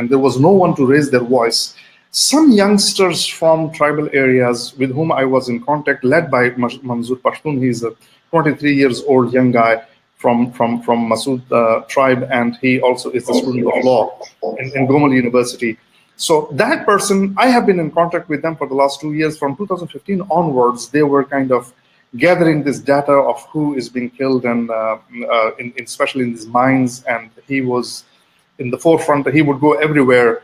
there was no one to raise their voice, some youngsters from tribal areas with whom I was in contact, led by Manzoor Pashtun, he's a 23 years old young guy from Masood tribe, and he also is a student of law in Gomal University. So that person, I have been in contact with them for the last 2 years. From 2015 onwards, they were kind of gathering this data of who is being killed, and especially in these mines, and he was in the forefront. He would go everywhere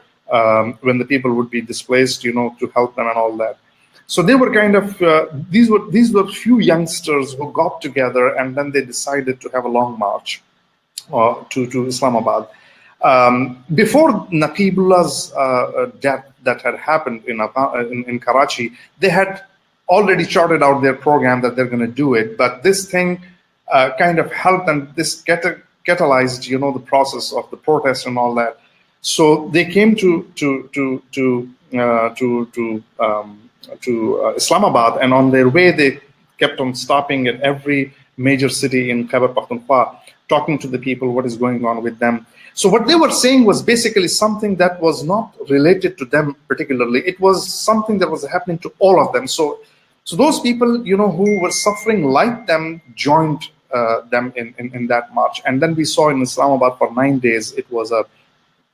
when the people would be displaced, to help them and all that. So they were kind of these were few youngsters who got together, and then they decided to have a long march to Islamabad. Before Naqibullah's death that had happened in Karachi, they had already charted out their program that they're going to do it, but this thing kind of helped, and this catalyzed, the process of the protest and all that. So they came to Islamabad, and on their way they kept on stopping at every major city in Khyber Pakhtunkhwa, talking to the people what is going on with them. So what they were saying was basically something that was not related to them particularly. It was something that was happening to all of them. So those people, who were suffering like them, joined them in that march. And then we saw in Islamabad for 9 days, it was a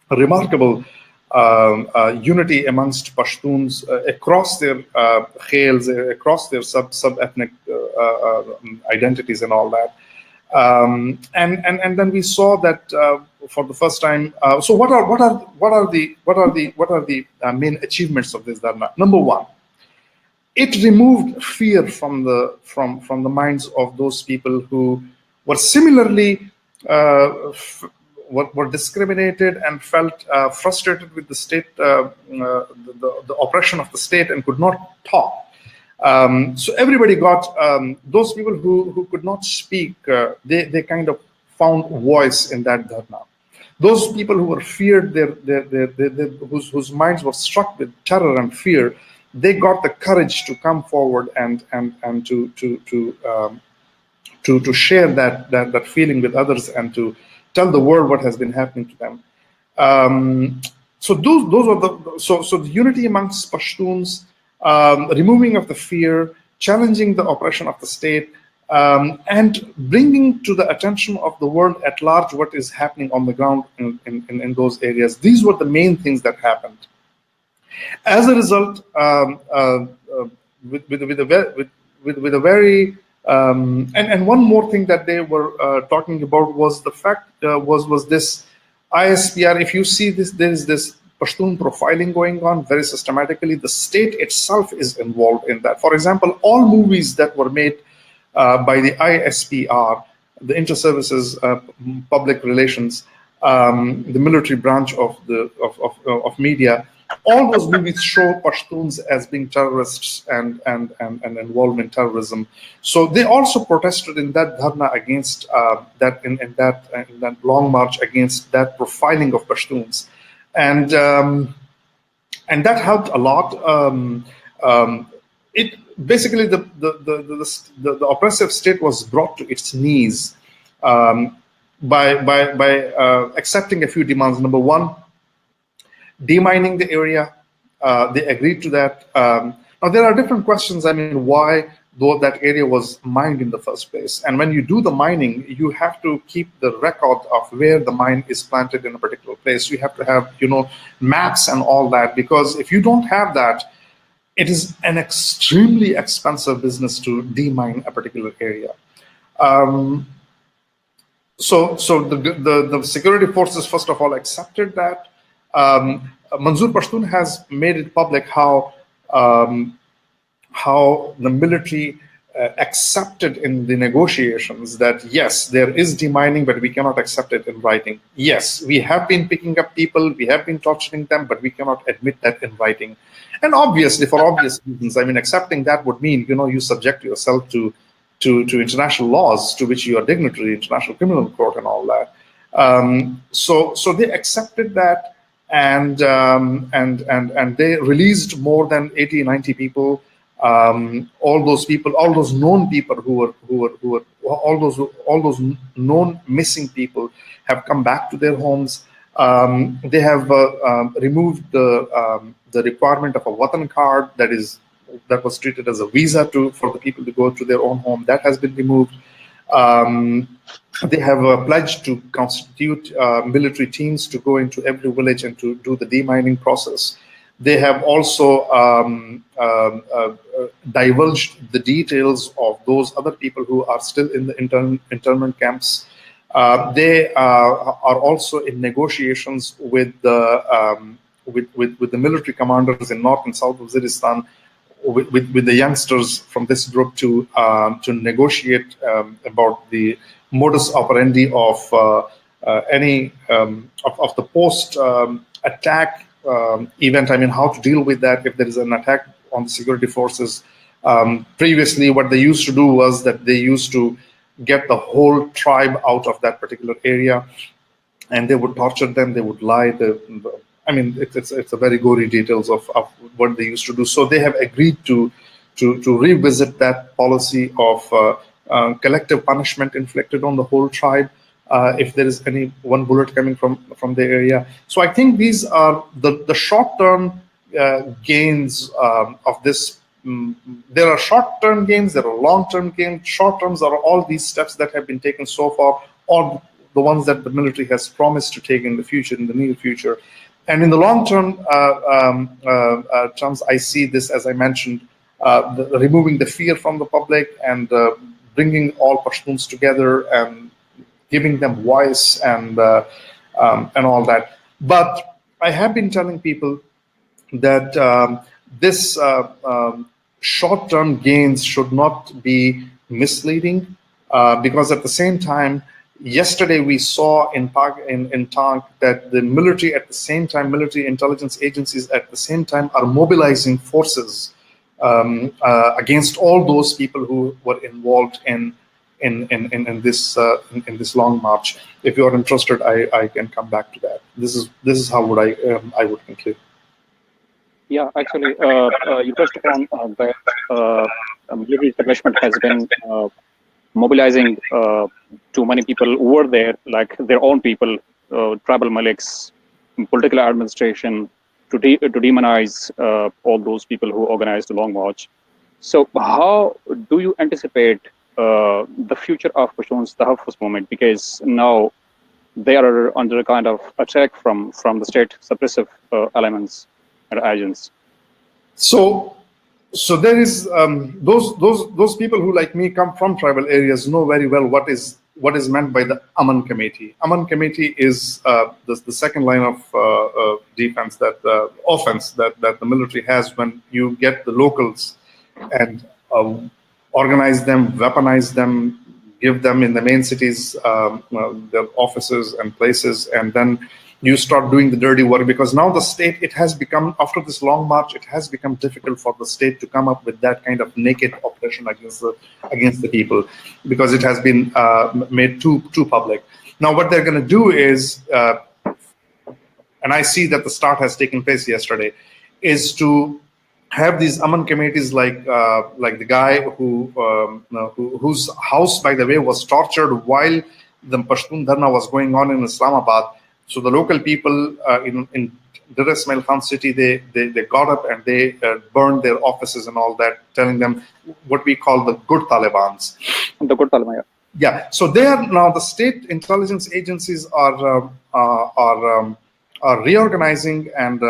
remarkable unity amongst Pashtuns across their khels, across their sub-ethnic identities and all that. And then we saw that for the first time. So what are the main achievements of this dharna? Number one, it removed fear from the minds of those people who were similarly were discriminated and felt frustrated with the state, the oppression of the state, and could not talk. So everybody got, those people who could not speak, they kind of found voice in that dharna. Those people who were feared, whose minds were struck with terror and fear, they got the courage to come forward and to share that feeling with others, and to tell the world what has been happening to them. So those are the unity amongst Pashtuns, removing of the fear, challenging the oppression of the state, and bringing to the attention of the world at large what is happening on the ground in those areas. These were the main things that happened. As a result, with a very and one more thing that they were talking about was the fact was this ISPR. If you see this, there is this Pashtun profiling going on very systematically. The state itself is involved in that. For example, all movies that were made by the ISPR, the Inter-Services Public Relations, the military branch of media, all those movies show Pashtuns as being terrorists and involved in terrorism. So they also protested in that dharna against that in that long march against that profiling of Pashtuns, and that helped a lot. It basically the oppressive state was brought to its knees by accepting a few demands. Number one, demining the area. They agreed to that. Now there are different questions. I mean, why though that area was mined in the first place. And when you do the mining, you have to keep the record of where the mine is planted in a particular place. You have to have, maps and all that, because if you don't have that, it is an extremely expensive business to demine a particular area. So the security forces, first of all, accepted that. Manzoor Pashtun has made it public how the military accepted in the negotiations that, yes, there is demining, but we cannot accept it in writing. Yes, we have been picking up people, we have been torturing them, but we cannot admit that in writing. And obviously, for obvious reasons, I mean, accepting that would mean, you subject yourself to international laws to which you are dignitary, International Criminal Court and all that. So they accepted that, and they released more than 80, 90 people. All those people, all those known people who were all those known missing people have come back to their homes. They have removed the requirement of a Watan card that was treated as a visa for the people to go to their own home. That has been removed. They have pledged to constitute military teams to go into every village and to do the demining process. They have also divulged the details of those other people who are still in the internment camps. They are also in negotiations with the military commanders in north and south of Waziristan, with the youngsters from this group to negotiate about the modus operandi of any of the post attack event. I mean, how to deal with that if there is an attack on the security forces. Previously, what they used to do was that they used to get the whole tribe out of that particular area, and they would torture them. They would lie. I mean, it's a very gory details of what they used to do. So they have agreed to revisit that policy of collective punishment inflicted on the whole tribe if there is any one bullet coming from the area. So I think these are the short-term gains of this. There are short-term gains, there are long-term gains. Short-terms are all these steps that have been taken so far, or the ones that the military has promised to take in the future, in the near future. And in the long-term terms, I see this, as I mentioned, removing the fear from the public and bringing all Pashtuns together and giving them voice and all that. But I have been telling people that this short-term gains should not be misleading, because at the same time, yesterday we saw in Tank that the military at the same time, military intelligence agencies at the same time are mobilizing forces against all those people who were involved in this long march. If you are interested, I can come back to that. This is how I would conclude. Yeah, actually, you touched upon that military establishment has been mobilizing too many people who were there, like their own people, tribal maliks, political administration, to demonize all those people who organized the Long March. So how do you anticipate the future of Pashtuns, the Hafez movement? Because now they are under a kind of attack from the state suppressive elements and agents. So there is those people who, like me, come from tribal areas know very well what is meant by the Aman Committee. Aman Committee is the second line of defense, offense that the military has when you get the locals and organize them, weaponize them, give them in the main cities their offices and places, and then you start doing the dirty work. Because now the state, it has become, after this long march, it has become difficult for the state to come up with that kind of naked oppression against the people, because it has been made too public. Now what they're going to do is, and I see that the start has taken place yesterday, is to have these Aman committees like the guy whose house, by the way, was tortured while the Pashtun Dharna was going on in Islamabad. So the local people in Dar es Salaam Khan city, they got up and they burned their offices and all that, telling them what we call the good Talibans. The good Taliban, yeah. Yeah, so they are now the state intelligence agencies are reorganizing and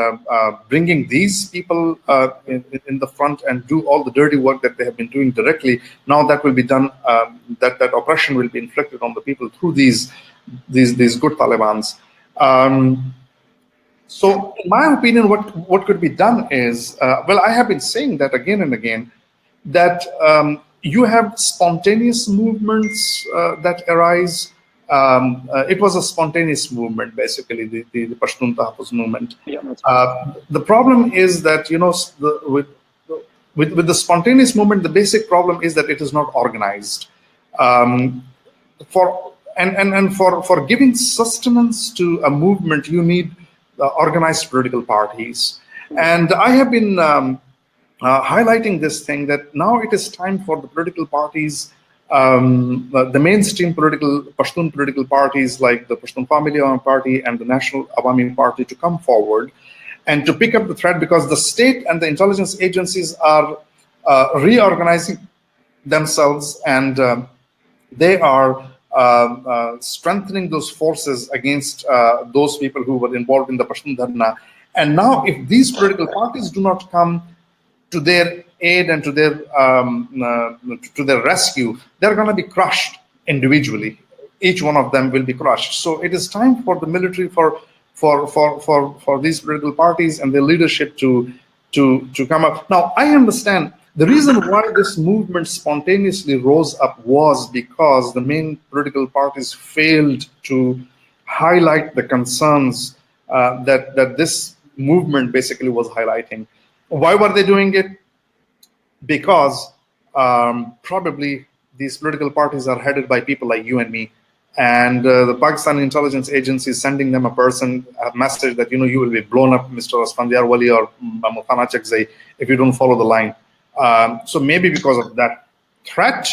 bringing these people in the front and do all the dirty work that they have been doing directly. Now that will be done. That oppression will be inflicted on the people through these good Talibans. So, in my opinion, what could be done is, well, I have been saying that again and again, that you have spontaneous movements that arise. It was a spontaneous movement, basically, the Pashtun Tahaffuz movement. Yeah, that's right. The problem is that, with the spontaneous movement, the basic problem is that it is not organized. For giving sustenance to a movement, you need organized political parties. And I have been highlighting this thing that now it is time for the political parties, the mainstream Pashtun political parties like the Pashtun Family Party and the National Awami Party to come forward and to pick up the thread, because the state and the intelligence agencies are reorganizing themselves, and they are strengthening those forces against those people who were involved in the Pashtun Dharna. And now if these political parties do not come to their aid and to their rescue, they're going to be crushed individually. Each one of them will be crushed. So it is time for the military, for these political parties and their leadership to come up. Now, I understand the reason why this movement spontaneously rose up was because the main political parties failed to highlight the concerns that this movement basically was highlighting. Why were they doing it? Because probably these political parties are headed by people like you and me, and the Pakistani intelligence agency is sending them a message that you will be blown up, Mr. Asfandiar Wali or Muthana Chakzai, if you don't follow the line. So maybe because of that threat,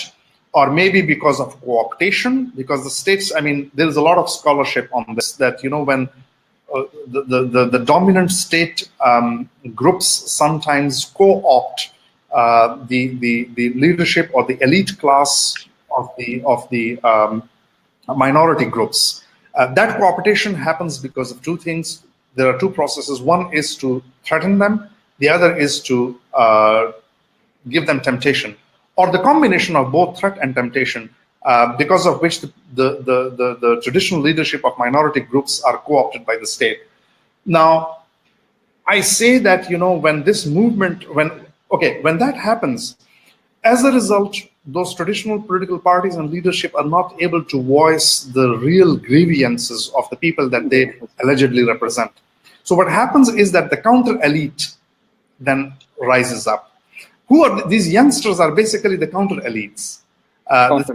or maybe because of cooptation, because the states, I mean, there is a lot of scholarship on this, that when the dominant state groups sometimes co-opt the leadership or the elite class of the minority groups. That cooptation happens because of two things. There are two processes. One is to threaten them. The other is to give them temptation, or the combination of both threat and temptation, because of which the traditional leadership of minority groups are co-opted by the state. Now, I say that, when this movement, when that happens, as a result, those traditional political parties and leadership are not able to voice the real grievances of the people that they allegedly represent. So what happens is that the counter elite then rises up. Who are these youngsters? Are basically the counter elites. Donald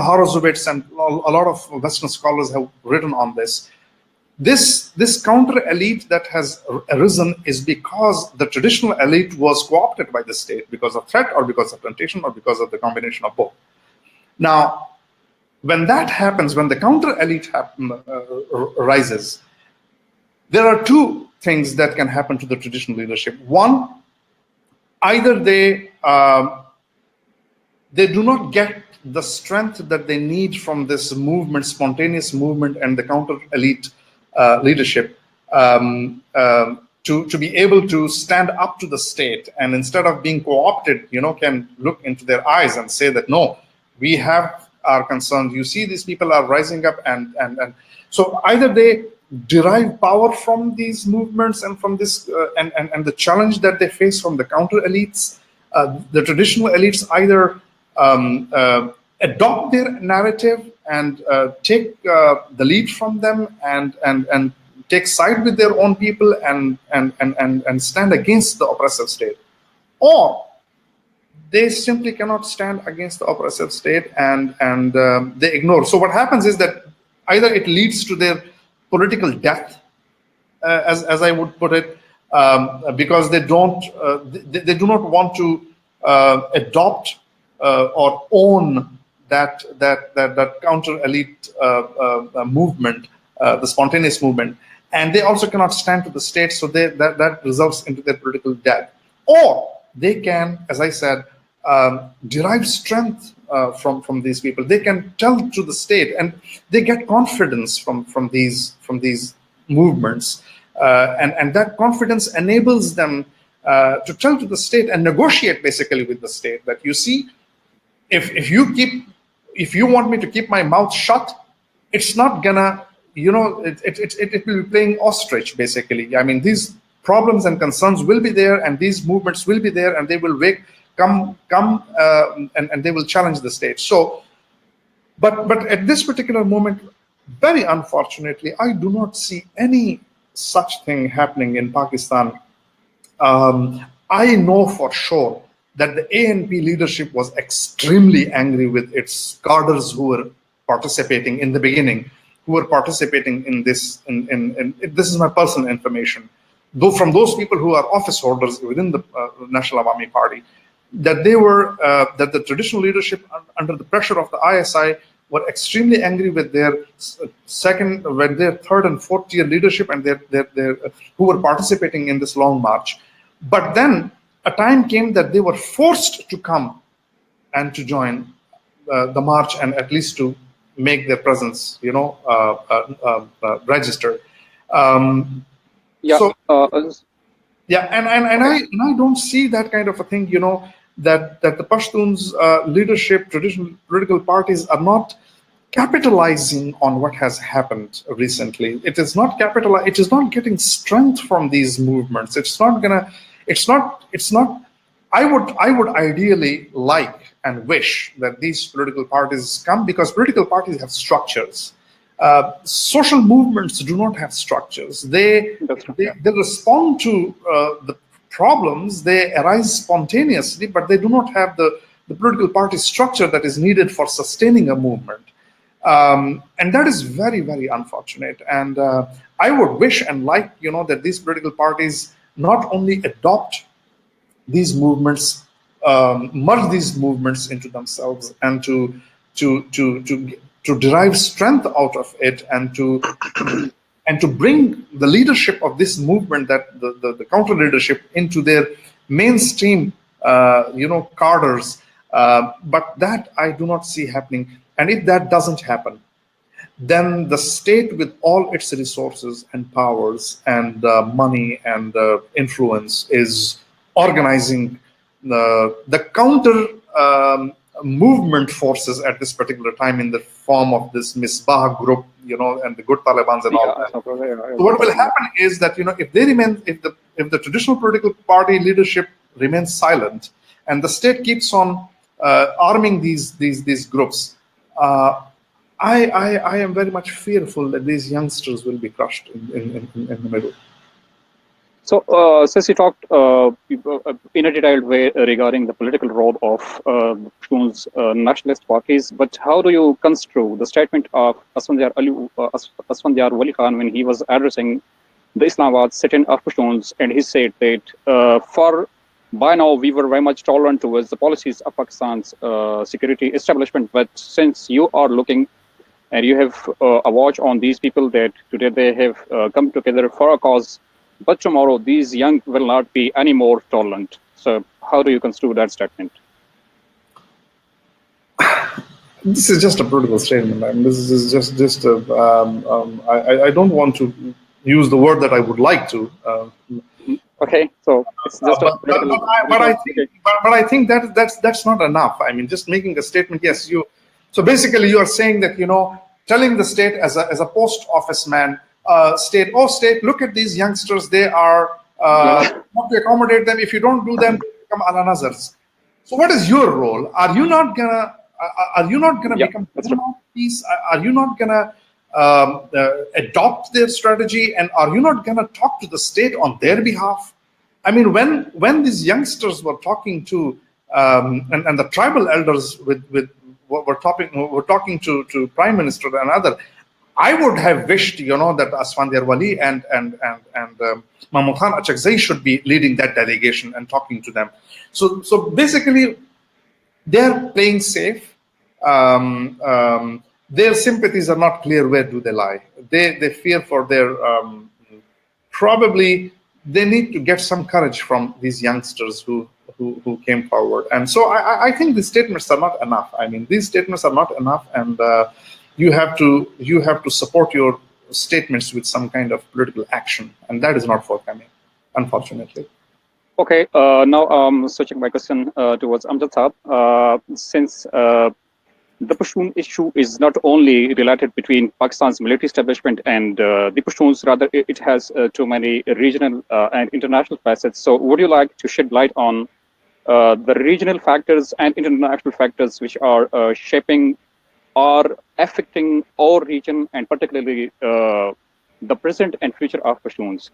Horowitz and a lot of Western scholars have written on this. This counter elite that has arisen is because the traditional elite was co-opted by the state because of threat, or because of temptation, or because of the combination of both. Now, when that happens, when the counter elite rises, there are two things that can happen to the traditional leadership. One, either they do not get the strength that they need from this movement, spontaneous movement, and the counter elite leadership to be able to stand up to the state, and instead of being co-opted, can look into their eyes and say that, no, we have our concerns. You see, these people are rising up, and so either they derive power from these movements and from this and the challenge that they face from the counter elites. The traditional elites either adopt their narrative and take the lead from them and take side with their own people and stand against the oppressive state, or they simply cannot stand against the oppressive state and they ignore. So what happens is that either it leads to their political death, as I would put it, because they do not want to adopt or own that counter elite movement, the spontaneous movement, and they also cannot stand to the state, so that results into their political death. Or they can, as I said, derive strength from these people. They can tell to the state, and they get confidence from these movements, and that confidence enables them to tell to the state and negotiate basically with the state that, you see, if you want me to keep my mouth shut, it's not gonna, it will be playing ostrich basically. I mean, these problems and concerns will be there, and these movements will be there, and they will come and they will challenge the state. So, but at this particular moment, very unfortunately, I do not see any such thing happening in Pakistan. I know for sure that the ANP leadership was extremely angry with its cadres who were participating in the beginning, who were participating in this. This is my personal information, though, from those people who are office holders within the National Awami Party, that they were that the traditional leadership under the pressure of the ISI were extremely angry with their third and fourth tier leadership and their who were participating in this long march. But then a time came that they were forced to come and to join the march, and at least to make their presence, registered. Yeah. So, yeah, and I don't see that kind of a thing, that the Pashtuns leadership, traditional political parties are not capitalizing on what has happened recently. It is not it is not getting strength from these movements. It's not. I would ideally like and wish that these political parties come, because political parties have structures. Social movements do not have structures. They respond to the problems, they arise spontaneously, but they do not have the political party structure that is needed for sustaining a movement. And that is very, very unfortunate. And I would wish and like, that these political parties not only adopt these movements, merge these movements into themselves, and to derive strength out of it, and to bring the leadership of this movement, that the counter leadership, into their mainstream, cadres. But that I do not see happening. And if that doesn't happen, then the state, with all its resources and powers and money and influence, is organizing the counter movement forces at this particular time in the form of this Misbah group, and the good Talibans and all that. So what will happen is that, if they remain, if the traditional political party leadership remains silent, and the state keeps on arming these groups, I am very much fearful that these youngsters will be crushed in the middle. So, since you talked in a detailed way regarding the political role of Pashtun's nationalist parties, but how do you construe the statement of Asfandiar Wali Khan when he was addressing the Islamabad sit-in of Pashtuns, and he said that by now we were very much tolerant towards the policies of Pakistan's security establishment, but since you are looking and you have a watch on these people, that today they have come together for a cause, but tomorrow these young will not be any more tolerant. So how do you construe that statement? This is just a political statement. I mean, this is just I don't want to use the word that I would like to. Okay, so it's just but I think that's not enough. I mean, just making a statement. Yes, so basically you are saying that, telling the state as a post office man, state, look at these youngsters, they are not to accommodate them. If you don't do them, they become al-nazars. So what is your role? Are you not gonna become peace? Are you not gonna adopt their strategy, and are you not gonna talk to the state on their behalf? I mean, when these youngsters were talking to and the tribal elders were talking to Prime Minister and other, I would have wished, that Asfandiar Wali and Mahmoud Khan Achakzai should be leading that delegation and talking to them. So basically, they're playing safe. their sympathies are not clear. Where do they lie? They fear for their probably they need to get some courage from these youngsters who came forward. And so I think these statements are not enough. I mean, these statements are not enough, and you have to support your statements with some kind of political action, and that is not forthcoming, unfortunately. Okay, now switching my question towards Amjad Saab. Since the Pashtun issue is not only related between Pakistan's military establishment and the Pashtuns, rather it has too many regional and international facets. So would you like to shed light on the regional factors and international factors which are shaping or affecting our region, and particularly the present and future of Pashtuns?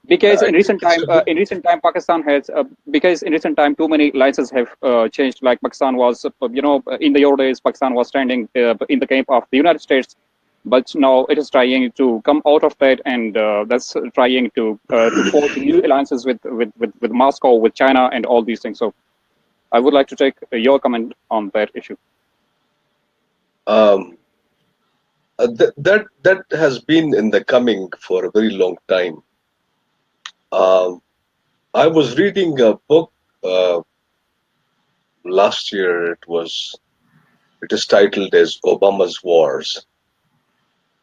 Because in recent time, Pakistan has because in recent time too many alliances have changed. Like Pakistan was, in the old days, Pakistan was standing in the camp of the United States, but now it is trying to come out of that, and that's trying to forge new alliances with Moscow, with China, and all these things. So, I would like to take your comment on that issue. That has been in the coming for a very long time. I was reading a book last year. It is titled as Obama's Wars,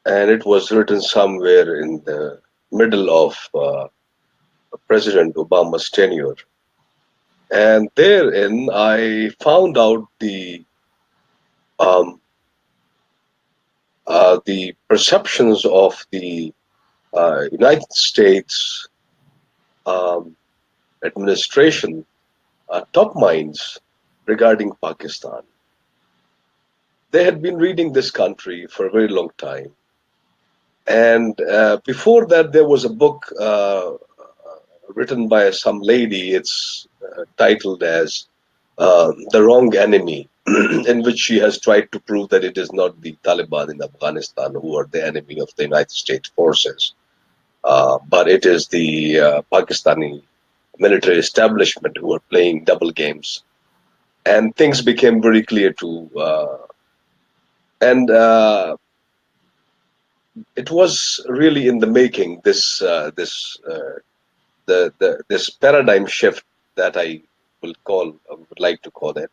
and it was written somewhere in the middle of President Obama's tenure. And therein, I found out the perceptions of the United States administration top minds regarding Pakistan. They had been reading this country for a very long time. And before that, there was a book written by some lady. It's titled as The Wrong Enemy, in which she has tried to prove that it is not the Taliban in Afghanistan who are the enemy of the United States forces, but it is the Pakistani military establishment who are playing double games. And things became very clear and it was really in the making, this paradigm shift that I would like to call it,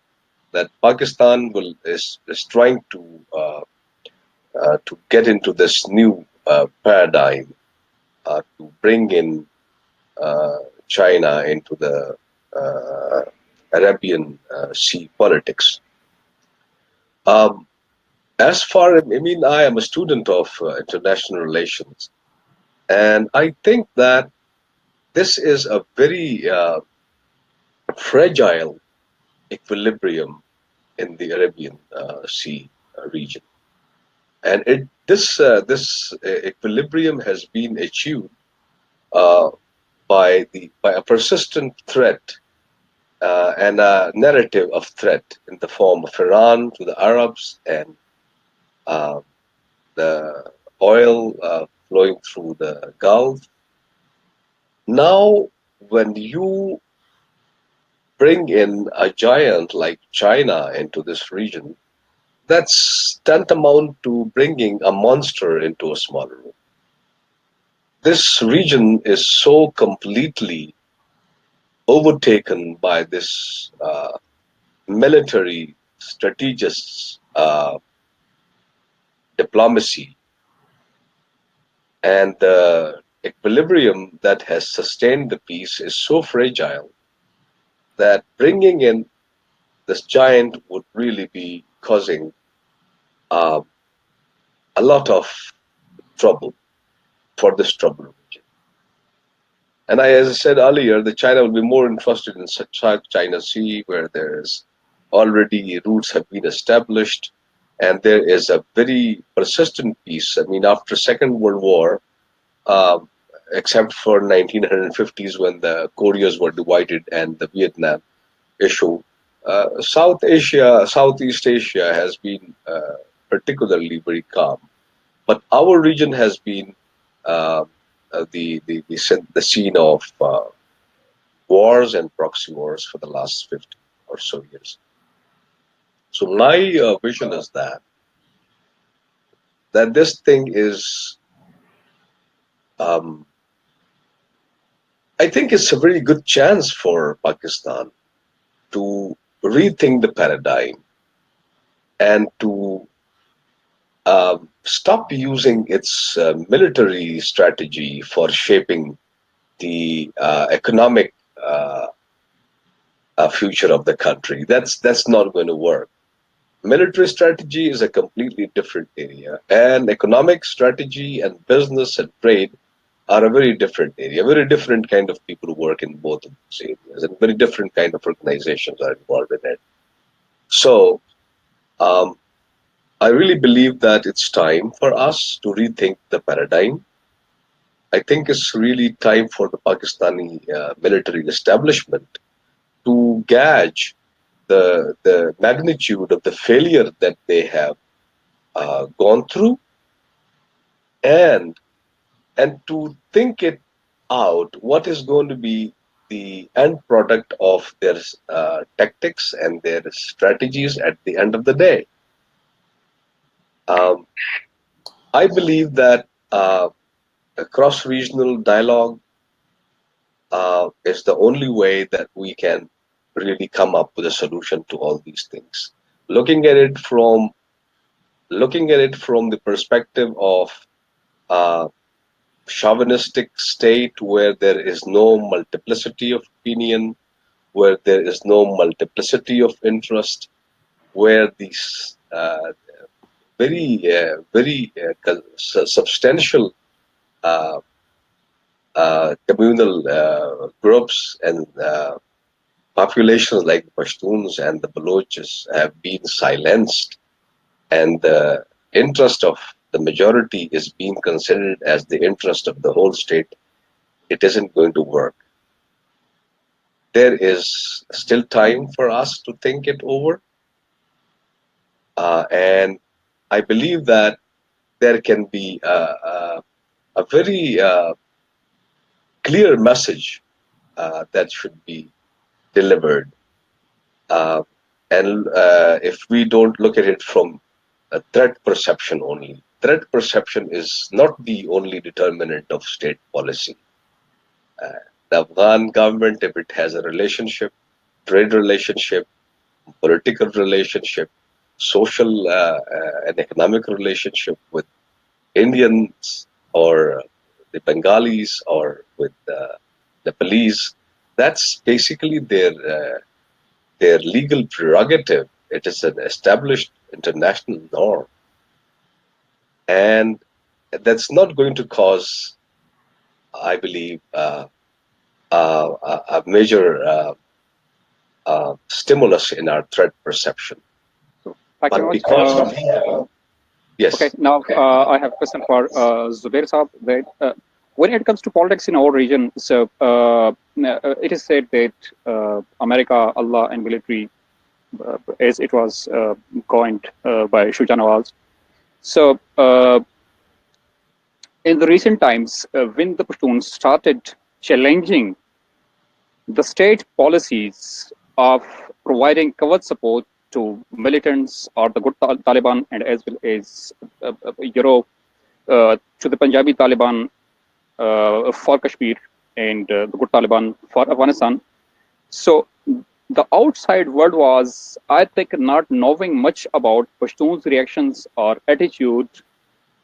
that Pakistan is trying to get into this new paradigm, to bring in China into the Arabian Sea politics. As far as, I am a student of international relations, and I think that this is a very fragile equilibrium in the Arabian Sea region, and this equilibrium has been achieved by a persistent threat and a narrative of threat in the form of Iran to the Arabs, and the oil flowing through the Gulf. Now, when you bring in a giant like China into this region, that's tantamount to bringing a monster into a smaller room. This region is so completely overtaken by this military strategists' diplomacy, and the equilibrium that has sustained the peace is so fragile that bringing in this giant would really be causing a lot of trouble for this troubled region. And as I said earlier, the China will be more interested in South China Sea, where there is already roots have been established, and there is a very persistent peace. After Second World War, except for 1950s when the Koreas were divided and the Vietnam issue, Southeast Asia has been particularly very calm. But our region has been the scene of wars and proxy wars for the last 50 or so years. So my vision is that this thing is, I think it's a very good chance for Pakistan to rethink the paradigm and to stop using its military strategy for shaping the economic future of the country. That's not going to work. Military strategy is a completely different area, and economic strategy and business and trade are a very different area. Very different kind of people who work in both of these areas, and very different kind of organizations are involved in it. So, I really believe that it's time for us to rethink the paradigm. I think it's really time for the Pakistani military establishment to gauge the magnitude of the failure that they have gone through, and to think it out what is going to be the end product of their tactics and their strategies at the end of the day. Um, I believe that a cross-regional dialogue is the only way that we can really come up with a solution to all these things. Looking at it from the perspective of uh, chauvinistic state where there is no multiplicity of opinion, where there is no multiplicity of interest, where these substantial uh, communal groups and populations like the Pashtuns and the Balochs have been silenced, and the interest of the majority is being considered as the interest of the whole state, it isn't going to work. There is still time for us to think it over, and I believe that there can be a very clear message that should be delivered. And if we don't look at it from a threat perception only, threat perception is not the only determinant of state policy. The Afghan government, if it has a relationship, trade relationship, political relationship, social and economic relationship with Indians or the Bengalis or with the police, that's basically their legal prerogative. It is an established international norm, and that's not going to cause, I believe, a major stimulus in our threat perception. Thank you But very much. because yes, Okay, now I have a question for Zubair Saab. That when it comes to politics in our region, so it is said that America, Allah, and military, as it was coined by Shuja Nawaz. So in the recent times, when the Pashtuns started challenging the state policies of providing covert support to militants or the good Taliban, and as well as to the Punjabi Taliban for Kashmir and the good Taliban for Afghanistan. So the outside world was, I think, not knowing much about Pashtun's reactions or attitude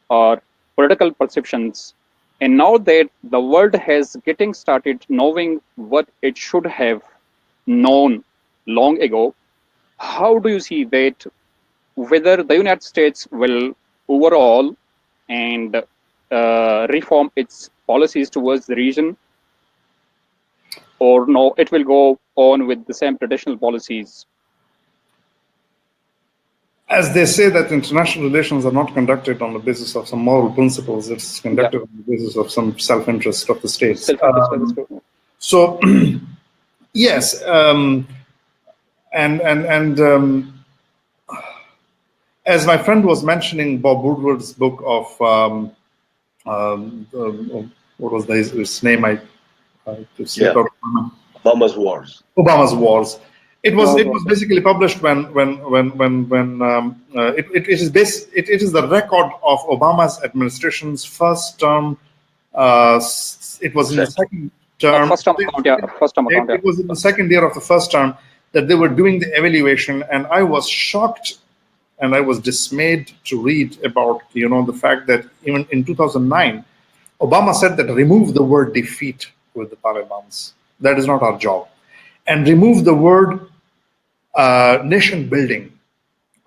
or political perceptions. And now that the world has getting started knowing what it should have known long ago, how do you see that whether the United States will overall and reform its policies towards the region, or no, it will go on with the same traditional policies? As they say that international relations are not conducted on the basis of some moral principles, it's conducted on the basis of some self-interest of the states. So, yes, as my friend was mentioning, Bob Woodward's book of what was his name? Obama's Wars. Obama's Wars. It was basically published when it is the record of Obama's administration's first term. It was in the second term. First term account, yeah. First term account, yeah. It was in the second year of the first term that they were doing the evaluation, and I was shocked and I was dismayed to read about the fact that even in 2009, Obama said that remove the word defeat with the Taliban. That is not our job, and remove the word nation building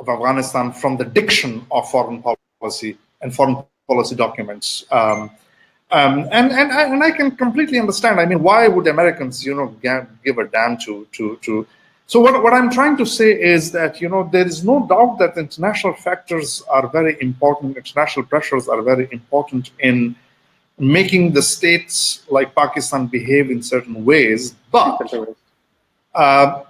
of Afghanistan from the diction of foreign policy and foreign policy documents. And I can completely understand. I mean, why would Americans, give a damn to? So what I'm trying to say is that there is no doubt that international factors are very important. International pressures are very important in making the states like Pakistan behave in certain ways, but how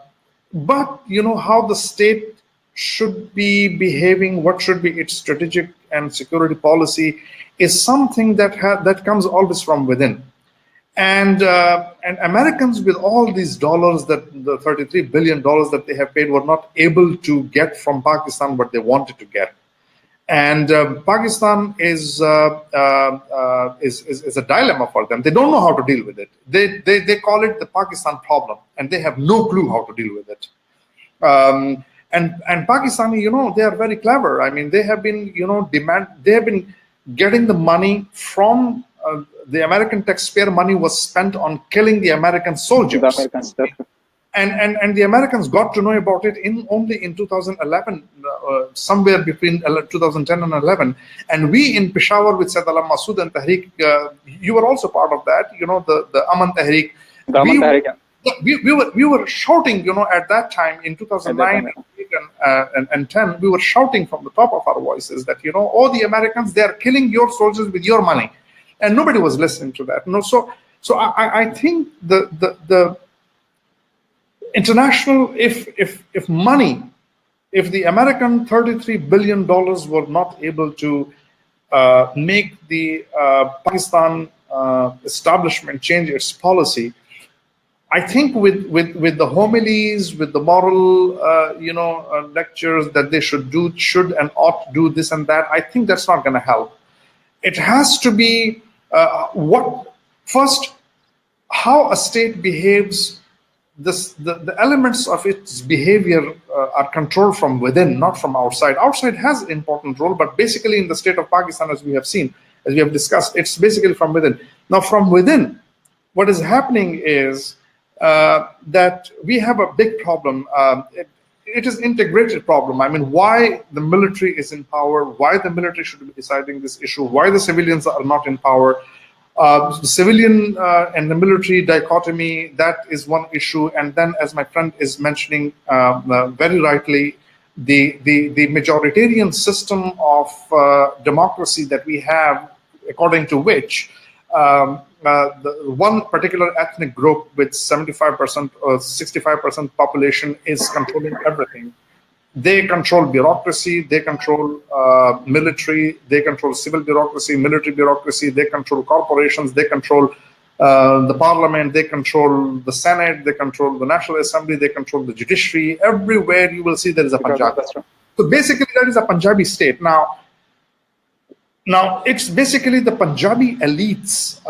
the state should be behaving, what should be its strategic and security policy, is something that comes always from within. And Americans, with all these dollars, the $33 billion that they have paid, were not able to get from Pakistan what they wanted to get. And Pakistan is a dilemma for them. They don't know how to deal with it. They call it the Pakistan problem, and they have no clue how to deal with it. And Pakistani, they are very clever. I mean, they have been, they have been getting the money from the American taxpayer. Money was spent on killing the American soldiers. And the Americans got to know about it only in 2011, somewhere between 2010 and 11. And we in Peshawar with Sayyid Alam Masood and Tehreek, you were also part of that, the Aman Tehreek. We were shouting, at that time in 2009 and 10, we were shouting from the top of our voices that, oh, the Americans, they are killing your soldiers with your money. And nobody was listening to that. So I think the international, if the American $33 billion were not able to make the Pakistan establishment change its policy, I think with the homilies, with the moral lectures that they should and ought do this and that, I think that's not going to help. It has to be first how a state behaves. The elements of its behavior are controlled from within, not from outside. Outside has an important role, but basically in the state of Pakistan, as we have seen, as we have discussed, it's basically from within. Now, from within, what is happening is that we have a big problem. It is an integrated problem. I mean, why the military is in power, why the military should be deciding this issue, why the civilians are not in power. The civilian and the military dichotomy, that is one issue. And then, as my friend is mentioning very rightly, the majoritarian system of democracy that we have, according to which the one particular ethnic group with 75% or 65% population is controlling everything. They control bureaucracy, they control military, they control civil bureaucracy, military bureaucracy, they control corporations, they control the parliament, they control the Senate, they control the National Assembly, they control the judiciary. Everywhere you will see there is a Punjabi. So basically that is a Punjabi state. Now it's basically the Punjabi elites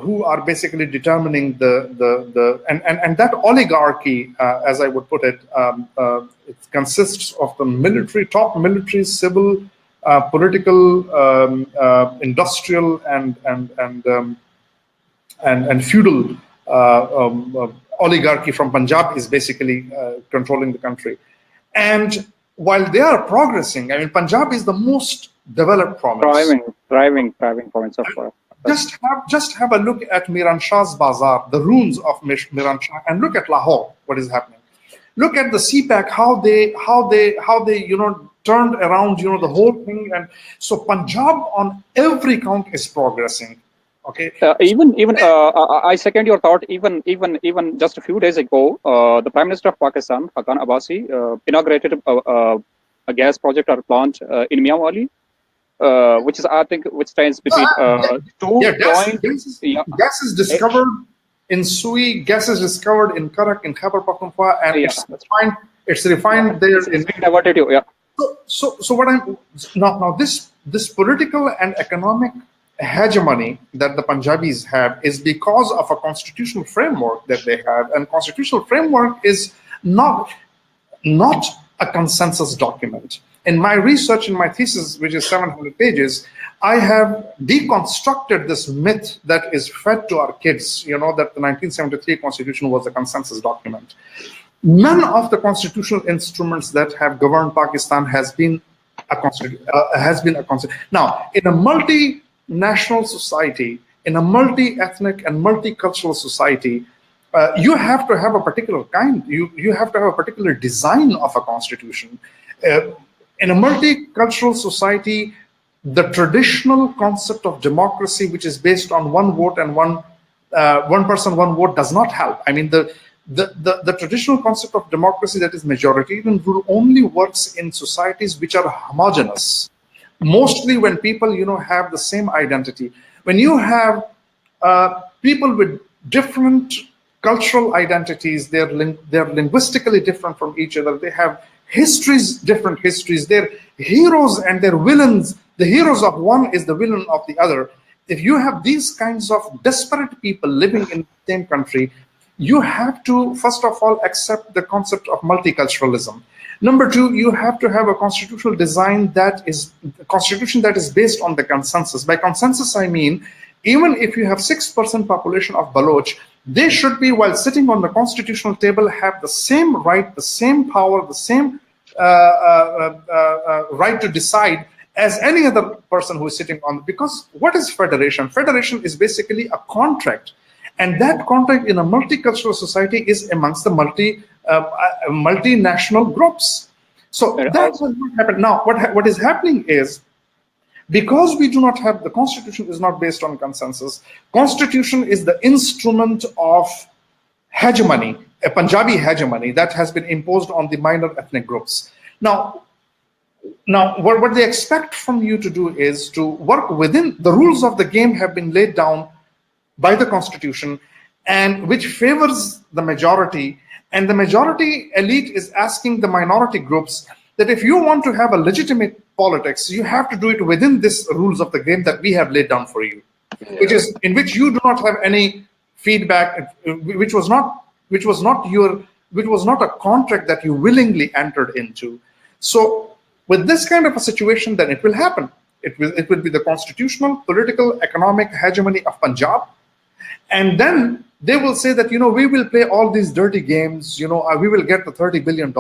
who are basically determining and that oligarchy, as I would put it, it consists of the military, top military, civil, political, industrial, and feudal oligarchy from Punjab is basically controlling the country. And while they are progressing, I mean, Punjab is the most developed province. Thriving province of Just have a look at Miran Shah's Bazaar, the ruins of Miran Shah, and look at Lahore, what is happening. Look at the CPAC, how they turned around, the whole thing. And so Punjab on every count is progressing. Okay. I second your thought. Even just a few days ago, the Prime Minister of Pakistan, Hakan Abbasi, inaugurated a gas project or plant in Miawali. Which stands between 2 gas is discovered in Sui, gas is discovered in Karak, in Khyber Pakhtunkhwa, and it's refined there. So what I'm now this political and economic hegemony that the Punjabis have is because of a constitutional framework that they have, and constitutional framework is not a consensus document. In my research, in my thesis, which is 700 pages, I have deconstructed this myth that is fed to our kids, that the 1973 Constitution was a consensus document. None of the constitutional instruments that have governed Pakistan has been a constitution. Now, in a multinational society, in a multi-ethnic and multicultural society, you have to have a particular kind. You have to have a particular design of a constitution. In a multicultural society, the traditional concept of democracy, which is based on one vote and one person, one vote, does not help. I mean, the traditional concept of democracy that is majoritarian rule only works in societies which are homogeneous. Mostly when people, have the same identity. When you have people with different cultural identities, they're linguistically different from each other. They have different histories. They're heroes and they're villains. The heroes of one is the villain of the other. If you have these kinds of disparate people living in the same country, you have to, first of all, accept the concept of multiculturalism. Number two, you have to have a constitutional design constitution that is based on the consensus. By consensus, I mean, even if you have 6% population of Baloch, they should be, while sitting on the constitutional table, have the same right, the same power, the same right to decide as any other person who is sitting on. Because what is federation? Federation is basically a contract. And that contract in a multicultural society is amongst the multinational groups. So that's what happened. Now, what is happening is, because we do not have, the constitution is not based on consensus. Constitution is the instrument of hegemony, a Punjabi hegemony that has been imposed on the minor ethnic groups. Now what they expect from you to do is to work within the rules of the game have been laid down by the constitution, and which favors the majority. And the majority elite is asking the minority groups that if you want to have a legitimate politics, you have to do it within this rules of the game that we have laid down for you, in which you do not have any feedback, which was not a contract that you willingly entered into. So with this kind of a situation, then it will happen. It will be the constitutional, political, economic hegemony of Punjab. And then they will say that, we will play all these dirty games, we will get the $30 billion,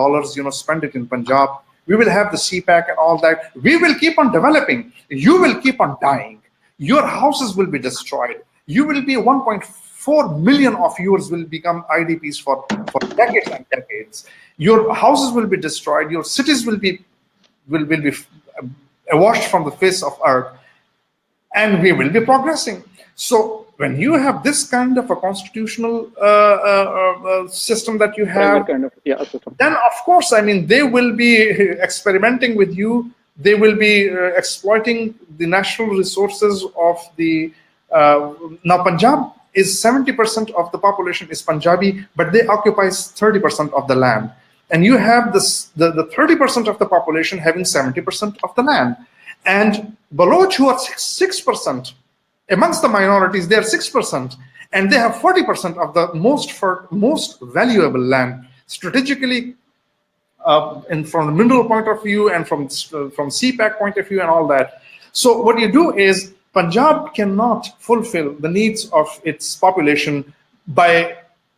spend it in Punjab. We will have the CPAC and all that. We will keep on developing. You will keep on dying. Your houses will be destroyed. You will be 1.4 million of yours will become IDPs for decades and decades. Your houses will be destroyed. Your cities will be washed from the face of earth. And we will be progressing. So when you have this kind of a constitutional system that you have, then of course, I mean, they will be experimenting with you. They will be exploiting the national resources of the. Now, Punjab is 70% of the population is Punjabi, but they occupy 30% of the land. And you have the 30% of the population having 70% of the land. And Baloch, who are 6%, amongst the minorities, they are 6%, and they have 40% of the most valuable land strategically, and from the mineral point of view, and from CPAC point of view, and all that. So what you do is, Punjab cannot fulfill the needs of its population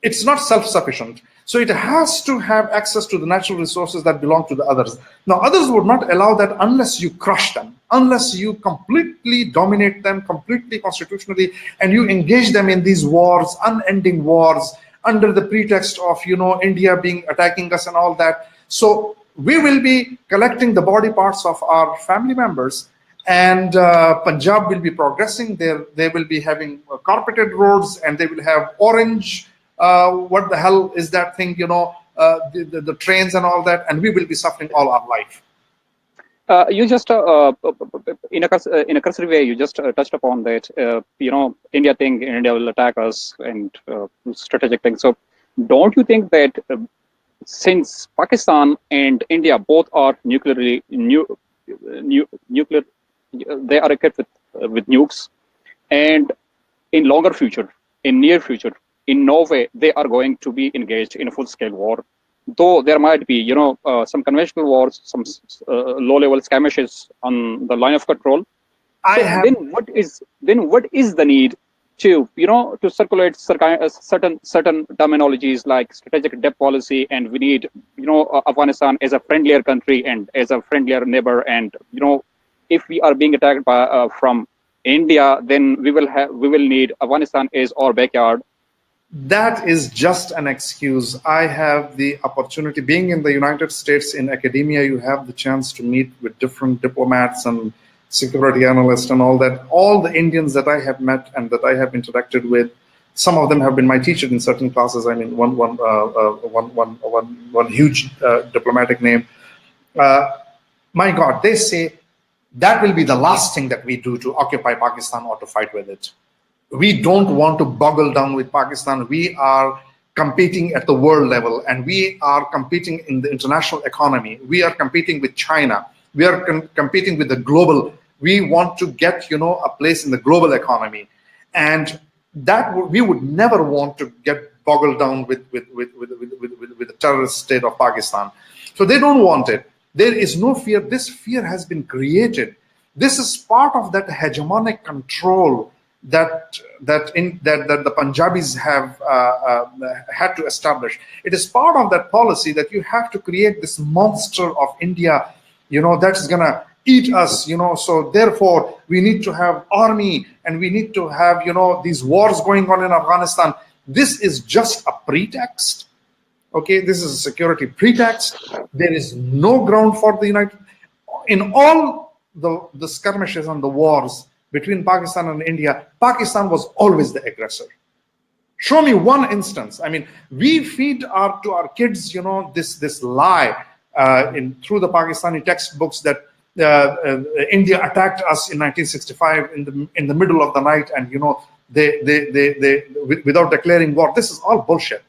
it's not self-sufficient. So it has to have access to the natural resources that belong to the others. Now, others would not allow that unless you crush them, unless you completely dominate them, completely constitutionally, and you engage them in these wars, unending wars, under the pretext of, India attacking us and all that. So we will be collecting the body parts of our family members, and Punjab will be progressing. They will be having carpeted roads, and they will have orange. What the hell is that thing? The trains and all that, and we will be suffering all our life. You just, in a cursory way, you just touched upon that. India think India will attack us and strategic thing. So, don't you think that since Pakistan and India both are nuclear, they are equipped with nukes, and in longer future, in near future, in no way they are going to be engaged in a full-scale war. Though there might be, some conventional wars, some low-level skirmishes on the line of control. Then what is the need to to circulate certain terminologies like strategic depth policy, and we need Afghanistan as a friendlier country and as a friendlier neighbor, and if we are being attacked by from India, then we will need Afghanistan as our backyard. That is just an excuse. I have the opportunity, being in the United States in academia, you have the chance to meet with different diplomats and security analysts and all that. All the Indians that I have met and that I have interacted with, some of them have been my teachers in certain classes. I mean, one huge diplomatic name. My God, they say that will be the last thing that we do to occupy Pakistan or to fight with it. We don't want to boggle down with Pakistan. We are competing at the world level, and we are competing in the international economy. We are competing with China. We are competing with the global. We want to get, a place in the global economy, and that we would never want to get boggled down with the terrorist state of Pakistan. So they don't want it. There is no fear. This fear has been created. This is part of that hegemonic control that the Punjabis have had to establish. It is part of that policy that you have to create this monster of India, that is gonna eat us, so therefore we need to have army and we need to have, these wars going on in Afghanistan. This is just a pretext. Okay, this is a security pretext. There is no ground for the in all the skirmishes and the wars between Pakistan and India, Pakistan was always the aggressor. Show me one instance. I mean, we feed to our kids, this lie through the Pakistani textbooks that India attacked us in 1965 in the middle of the night, and they without declaring war. This is all bullshit.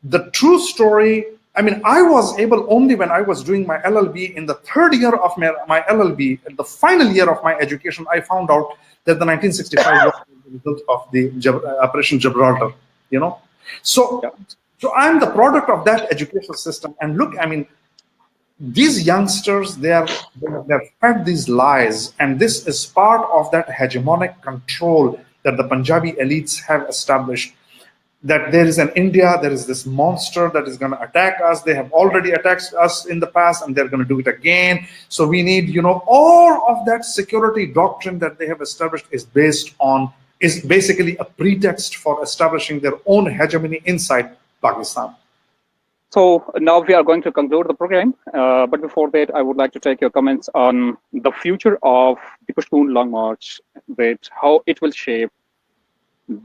The true story. I mean, I was able only when I was doing my LLB in the third year of my LLB, in the final year of my education, I found out that the 1965 was the result of the Operation Gibraltar, So I'm the product of that educational system. And look, I mean, these youngsters, they're fed these lies. And this is part of that hegemonic control that the Punjabi elites have established. That there is an India, there is this monster that is going to attack us. They have already attacked us in the past, and they're going to do it again. So we need, all of that security doctrine that they have established is basically a pretext for establishing their own hegemony inside Pakistan. So now we are going to conclude the program. But before that, I would like to take your comments on the future of the Pashtun Long March, how it will shape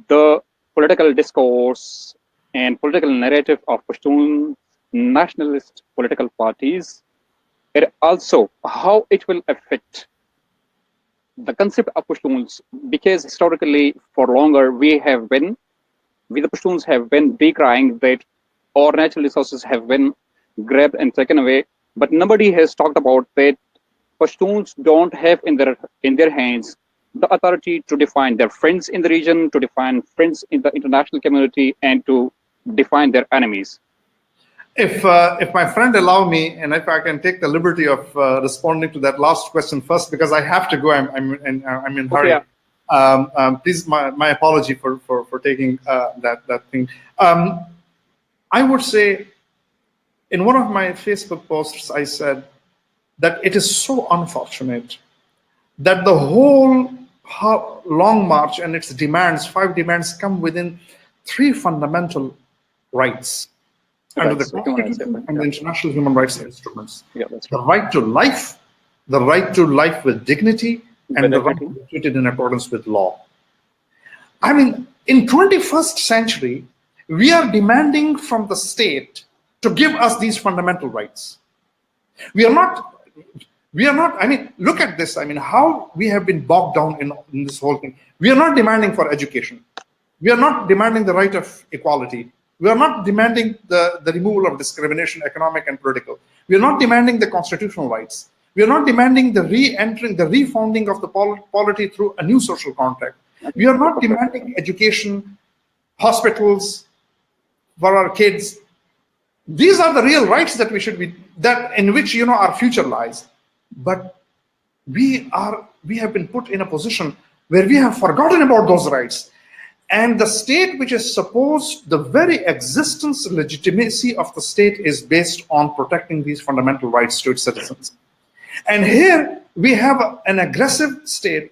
the political discourse and political narrative of Pashtun nationalist political parties, and also how it will affect the concept of Pashtuns, because historically for longer we the Pashtuns have been decrying that our natural resources have been grabbed and taken away, but nobody has talked about that Pashtuns don't have in their hands the authority to define their friends in the region, to define friends in the international community, and to define their enemies. If my friend allow me, and if I can take the liberty of responding to that last question first, because I have to go, I'm in hurry. Okay, yeah. Please, my apology for taking that thing. I would say, in one of my Facebook posts, I said that it is so unfortunate that the whole Long March and its demands, 5 demands, come within 3 fundamental rights under the Constitution and the international human rights instruments. Yeah, that's right. The right to life with dignity, and the right to be treated in accordance with law. I mean, in 21st century, we are demanding from the state to give us these fundamental rights. We are not. We are not, I mean, look at this. I mean, how we have been bogged down in this whole thing. We are not demanding for education. We are not demanding the right of equality. We are not demanding the removal of discrimination, economic and political. We are not demanding the constitutional rights. We are not demanding the re-entering, the refounding of the polity through a new social contract. We are not demanding education, hospitals for our kids. These are the real rights that we should be, that in which, you know, our future lies. But we have been put in a position where we have forgotten about those rights. And the state, which is supposed, the very existence, legitimacy of the state is based on protecting these fundamental rights to its citizens. And here we have an aggressive state,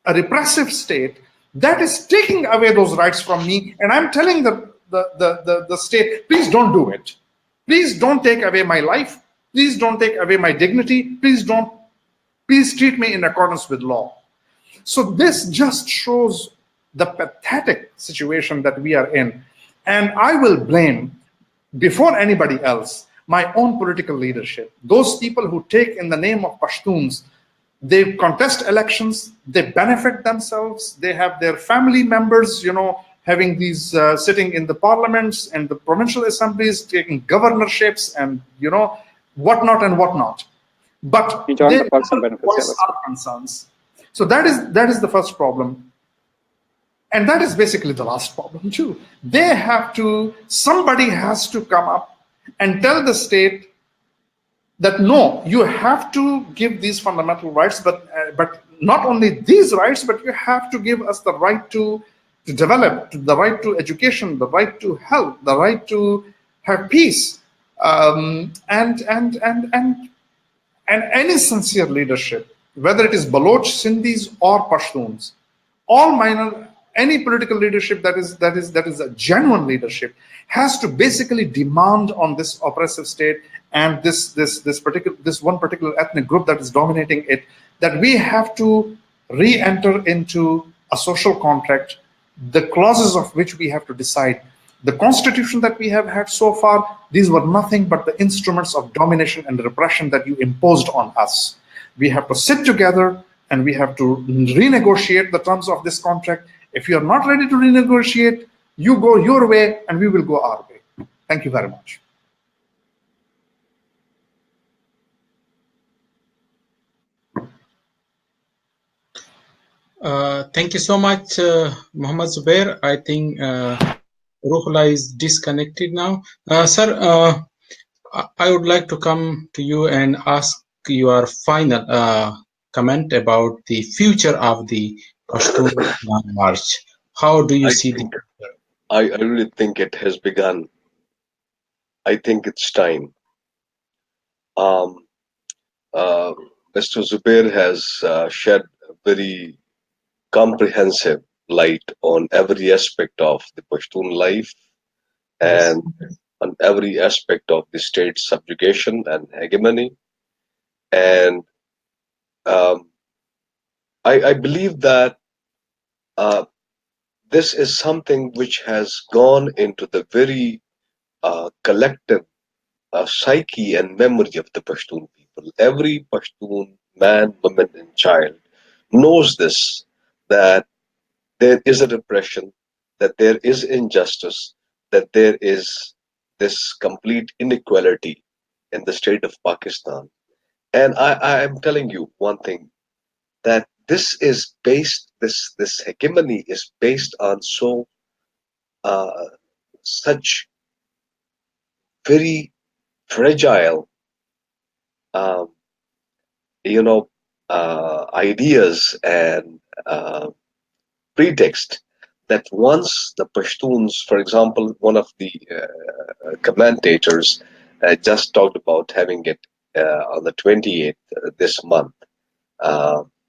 a repressive state that is taking away those rights from me. And I'm telling the state, please don't do it. Please don't take away my life. Please don't take away my dignity. Please treat me in accordance with law. So this just shows the pathetic situation that we are in. And I will blame, before anybody else, my own political leadership. Those people who take in the name of Pashtuns, they contest elections, they benefit themselves, they have their family members, you know, having these sitting in the parliaments and the provincial assemblies, taking governorships and, you know, whatnot and whatnot. But they voice our concerns. So that is the first problem. And that is basically the last problem too. Somebody has to come up and tell the state that no, you have to give these fundamental rights, but not only these rights, but you have to give us the right to develop, the right to education, the right to health, the right to have peace, and any sincere leadership, whether it is Baloch, Sindhis, or Pashtuns, all minor. Any political leadership that is a genuine leadership has to basically demand on this oppressive state and this one particular ethnic group that is dominating it, that we have to re-enter into a social contract, the clauses of which we have to decide. The constitution that we have had so far, these were nothing but the instruments of domination and repression that you imposed on us. We have to sit together and we have to renegotiate the terms of this contract. If you are not ready to renegotiate, you go your way and we will go our way. Thank you very much. Thank you so much, Muhammad Zubair. I think Roohullah is disconnected now. Sir, I would like to come to you and ask your final comment about the future of the Pashtun March. How do you see the future? I really think it has begun. I think it's time. Mr. Zubair has shed a very comprehensive light on every aspect of the Pashtun life and on every aspect of the state's subjugation and hegemony. And I believe that this is something which has gone into the very collective psyche and memory of the Pashtun people. Every Pashtun man, woman, and child knows this, that there is a repression, that there is injustice, that there is this complete inequality in the state of Pakistan. And I am telling you one thing, that this is based, this hegemony is based on such very fragile, ideas and pretext, that once the Pashtuns, for example, one of the commentators just talked about having it on the 28th this month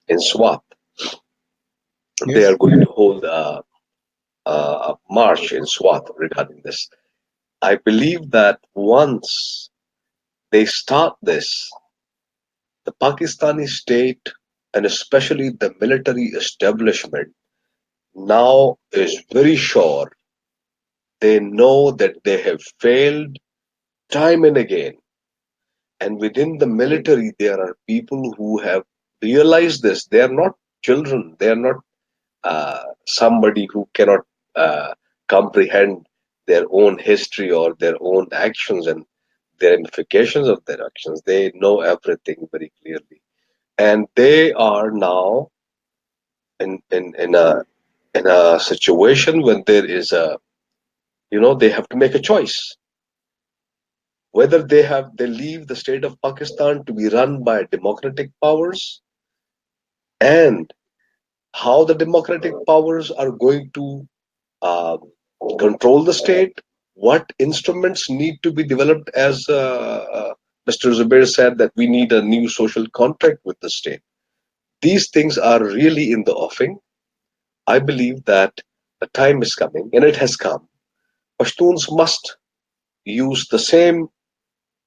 in Swat. Yes. They are going to hold a march in Swat regarding this. I believe that once they start this, the Pakistani state and especially the military establishment now is very sure. They know that they have failed time and again. And within the military, there are people who have realized this. They are not children. They are not somebody who cannot comprehend their own history or their own actions and their implications of their actions. They know everything very clearly. And they are now in a situation when there is they have to make a choice whether they leave the state of Pakistan to be run by democratic powers, and how the democratic powers are going to um, control the state, what instruments need to be developed, as Mr. Zubair said, that we need a new social contract with the state. These things are really in the offing. I believe that the time is coming, and it has come. Pashtuns must use the same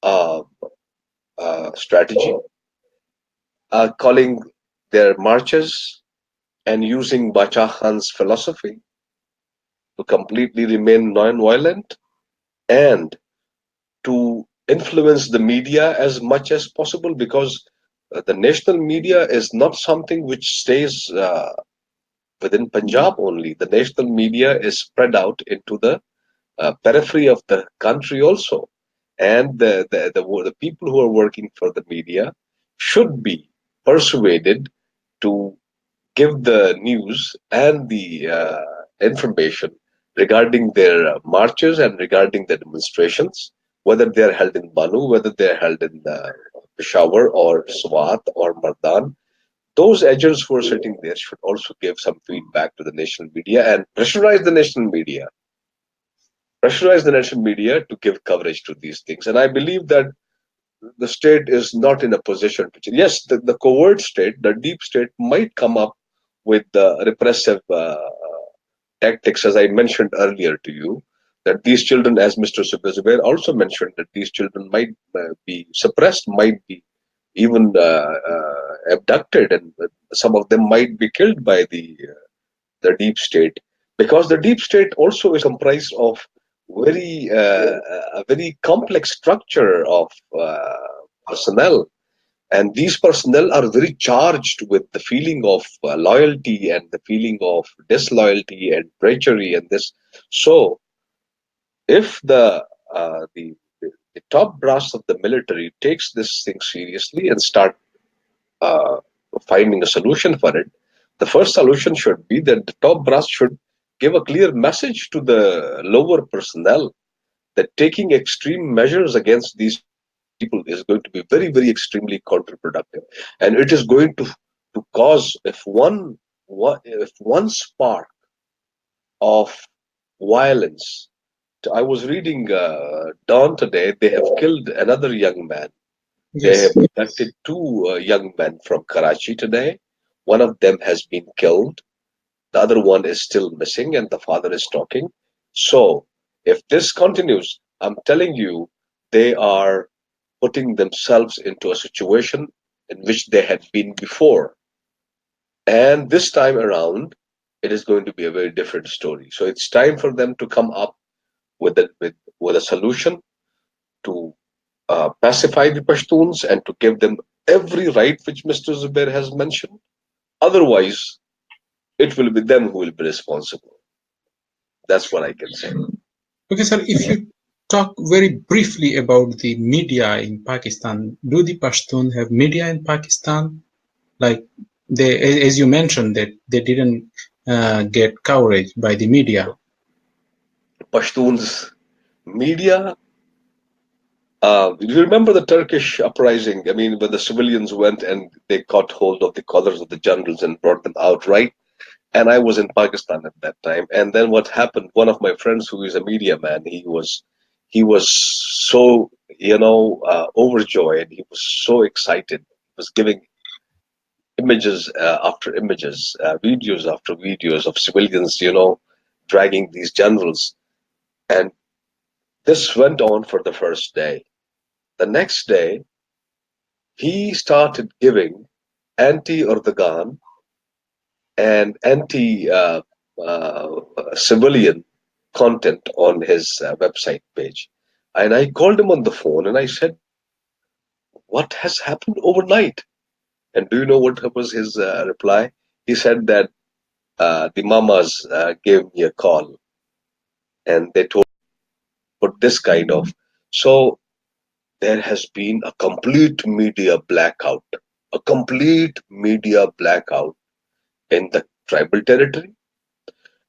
uh, strategy, calling their marches and using Bacha Khan's philosophy to completely remain non-violent and to influence the media as much as possible, because the national media is not something which stays within Punjab only. The national media is spread out into the periphery of the country also. And the people who are working for the media should be persuaded to give the news and the information regarding their marches and regarding the demonstrations, whether they are held in Banu, whether they are held in Peshawar or Swat or Mardan. Those agents who are sitting there should also give some feedback to the national media and pressurize the national media to give coverage to these things. And I believe that the state is not in a position to change. Yes, the covert state, the deep state, might come up with the repressive tactics, as I mentioned earlier to you, that these children, as Mr. Zubair also mentioned, that these children might be suppressed, might be even abducted, and some of them might be killed by the deep state, because the deep state also is comprised of a very complex structure of personnel, and these personnel are very charged with the feeling of loyalty and the feeling of disloyalty and treachery and this. So if the top brass of the military takes this thing seriously and start uh, finding a solution for it, the first solution should be that the top brass should give a clear message to the lower personnel that taking extreme measures against these people is going to be very, very extremely counterproductive, and it is going to cause, if one spark of violence. I was reading Dawn today. They have killed another young man. They have Yes. abducted two young men from Karachi today. One of them has been killed. The other one is still missing, and the father is talking. So, if this continues, I'm telling you, they are putting themselves into a situation in which they had been before. And this time around, it is going to be a very different story. So, it's time for them to come up with a solution to pacify the Pashtuns and to give them every right which Mr. Zubair has mentioned. Otherwise, it will be them who will be responsible. That's what I can say. Okay, sir, if you talk very briefly about the media in Pakistan, do the Pashtun have media in Pakistan? Like as you mentioned, that they didn't get coverage by the media. Pashtuns media. You remember the Turkish uprising? I mean, when the civilians went and they caught hold of the collars of the generals and brought them out, right? And I was in Pakistan at that time. And then what happened? One of my friends, who is a media man, he was so overjoyed. He was so excited. He was giving images after images, videos after videos of civilians, dragging these generals. And this went on for the first day. The next day, he started giving anti-Erdogan and anti-civilian content on his website page. And I called him on the phone and I said, what has happened overnight? And do you know what was his reply? He said that the mamas gave me a call and they told for this kind of. So there has been a complete media blackout, a complete media blackout in the tribal territory,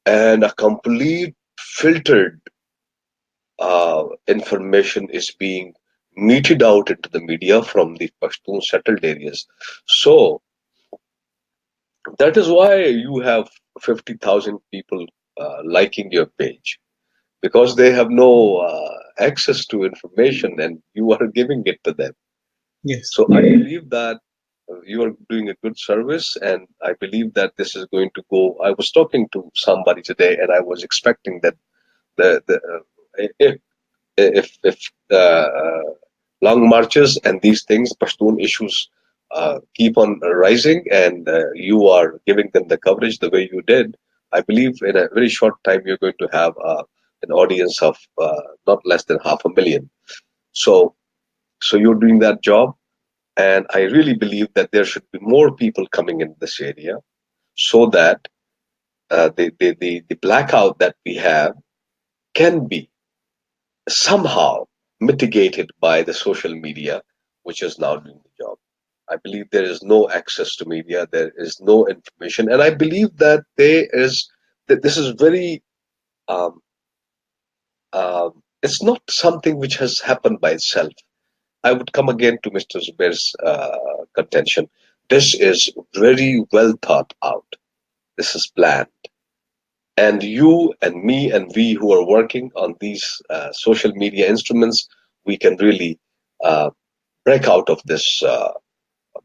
and a complete filtered information is being meted out into the media from the Pashtun settled areas. So that is why you have 50,000 people liking your page, because they have no access to information and you are giving it to them. Yes. So I believe that you are doing a good service, and I believe that this is going to go. I was talking to somebody today, and I was expecting that the if long marches and these things, Pashtun issues keep on rising, and you are giving them the coverage the way you did, I believe in a very short time you're going to have an audience of not less than 500,000. So, so you're doing that job, and I really believe that there should be more people coming in this area, so that the blackout that we have can be somehow mitigated by the social media, which is now doing the job. I believe there is no access to media, there is no information, and I believe that this is very um, it's not something which has happened by itself. I would come again to Mr. Zubair's contention. This is very well thought out. This is planned. And you and me and we who are working on these social media instruments, we can really uh, break out of this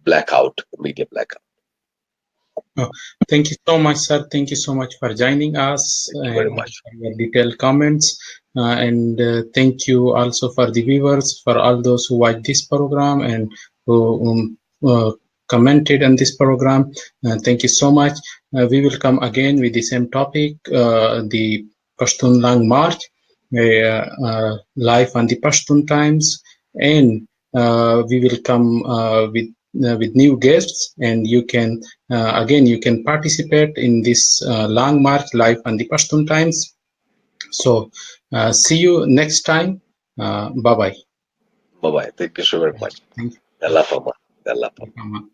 blackout, media blackout. Oh, thank you so much, sir. Thank you so much for joining us Thank you very and much. for your detailed comments. And thank you also for the viewers, for all those who watched this program and who commented on this program. Thank you so much. We will come again with the same topic, the Pashtun Lang March, live on the Pashtun Times, and we will come with new guests, and you can again you can participate in this long march live on the Pashtun Times. So see you next time. Bye bye. Bye bye. Thank you so very much. Thank Allah Fama. Allah Fama. you.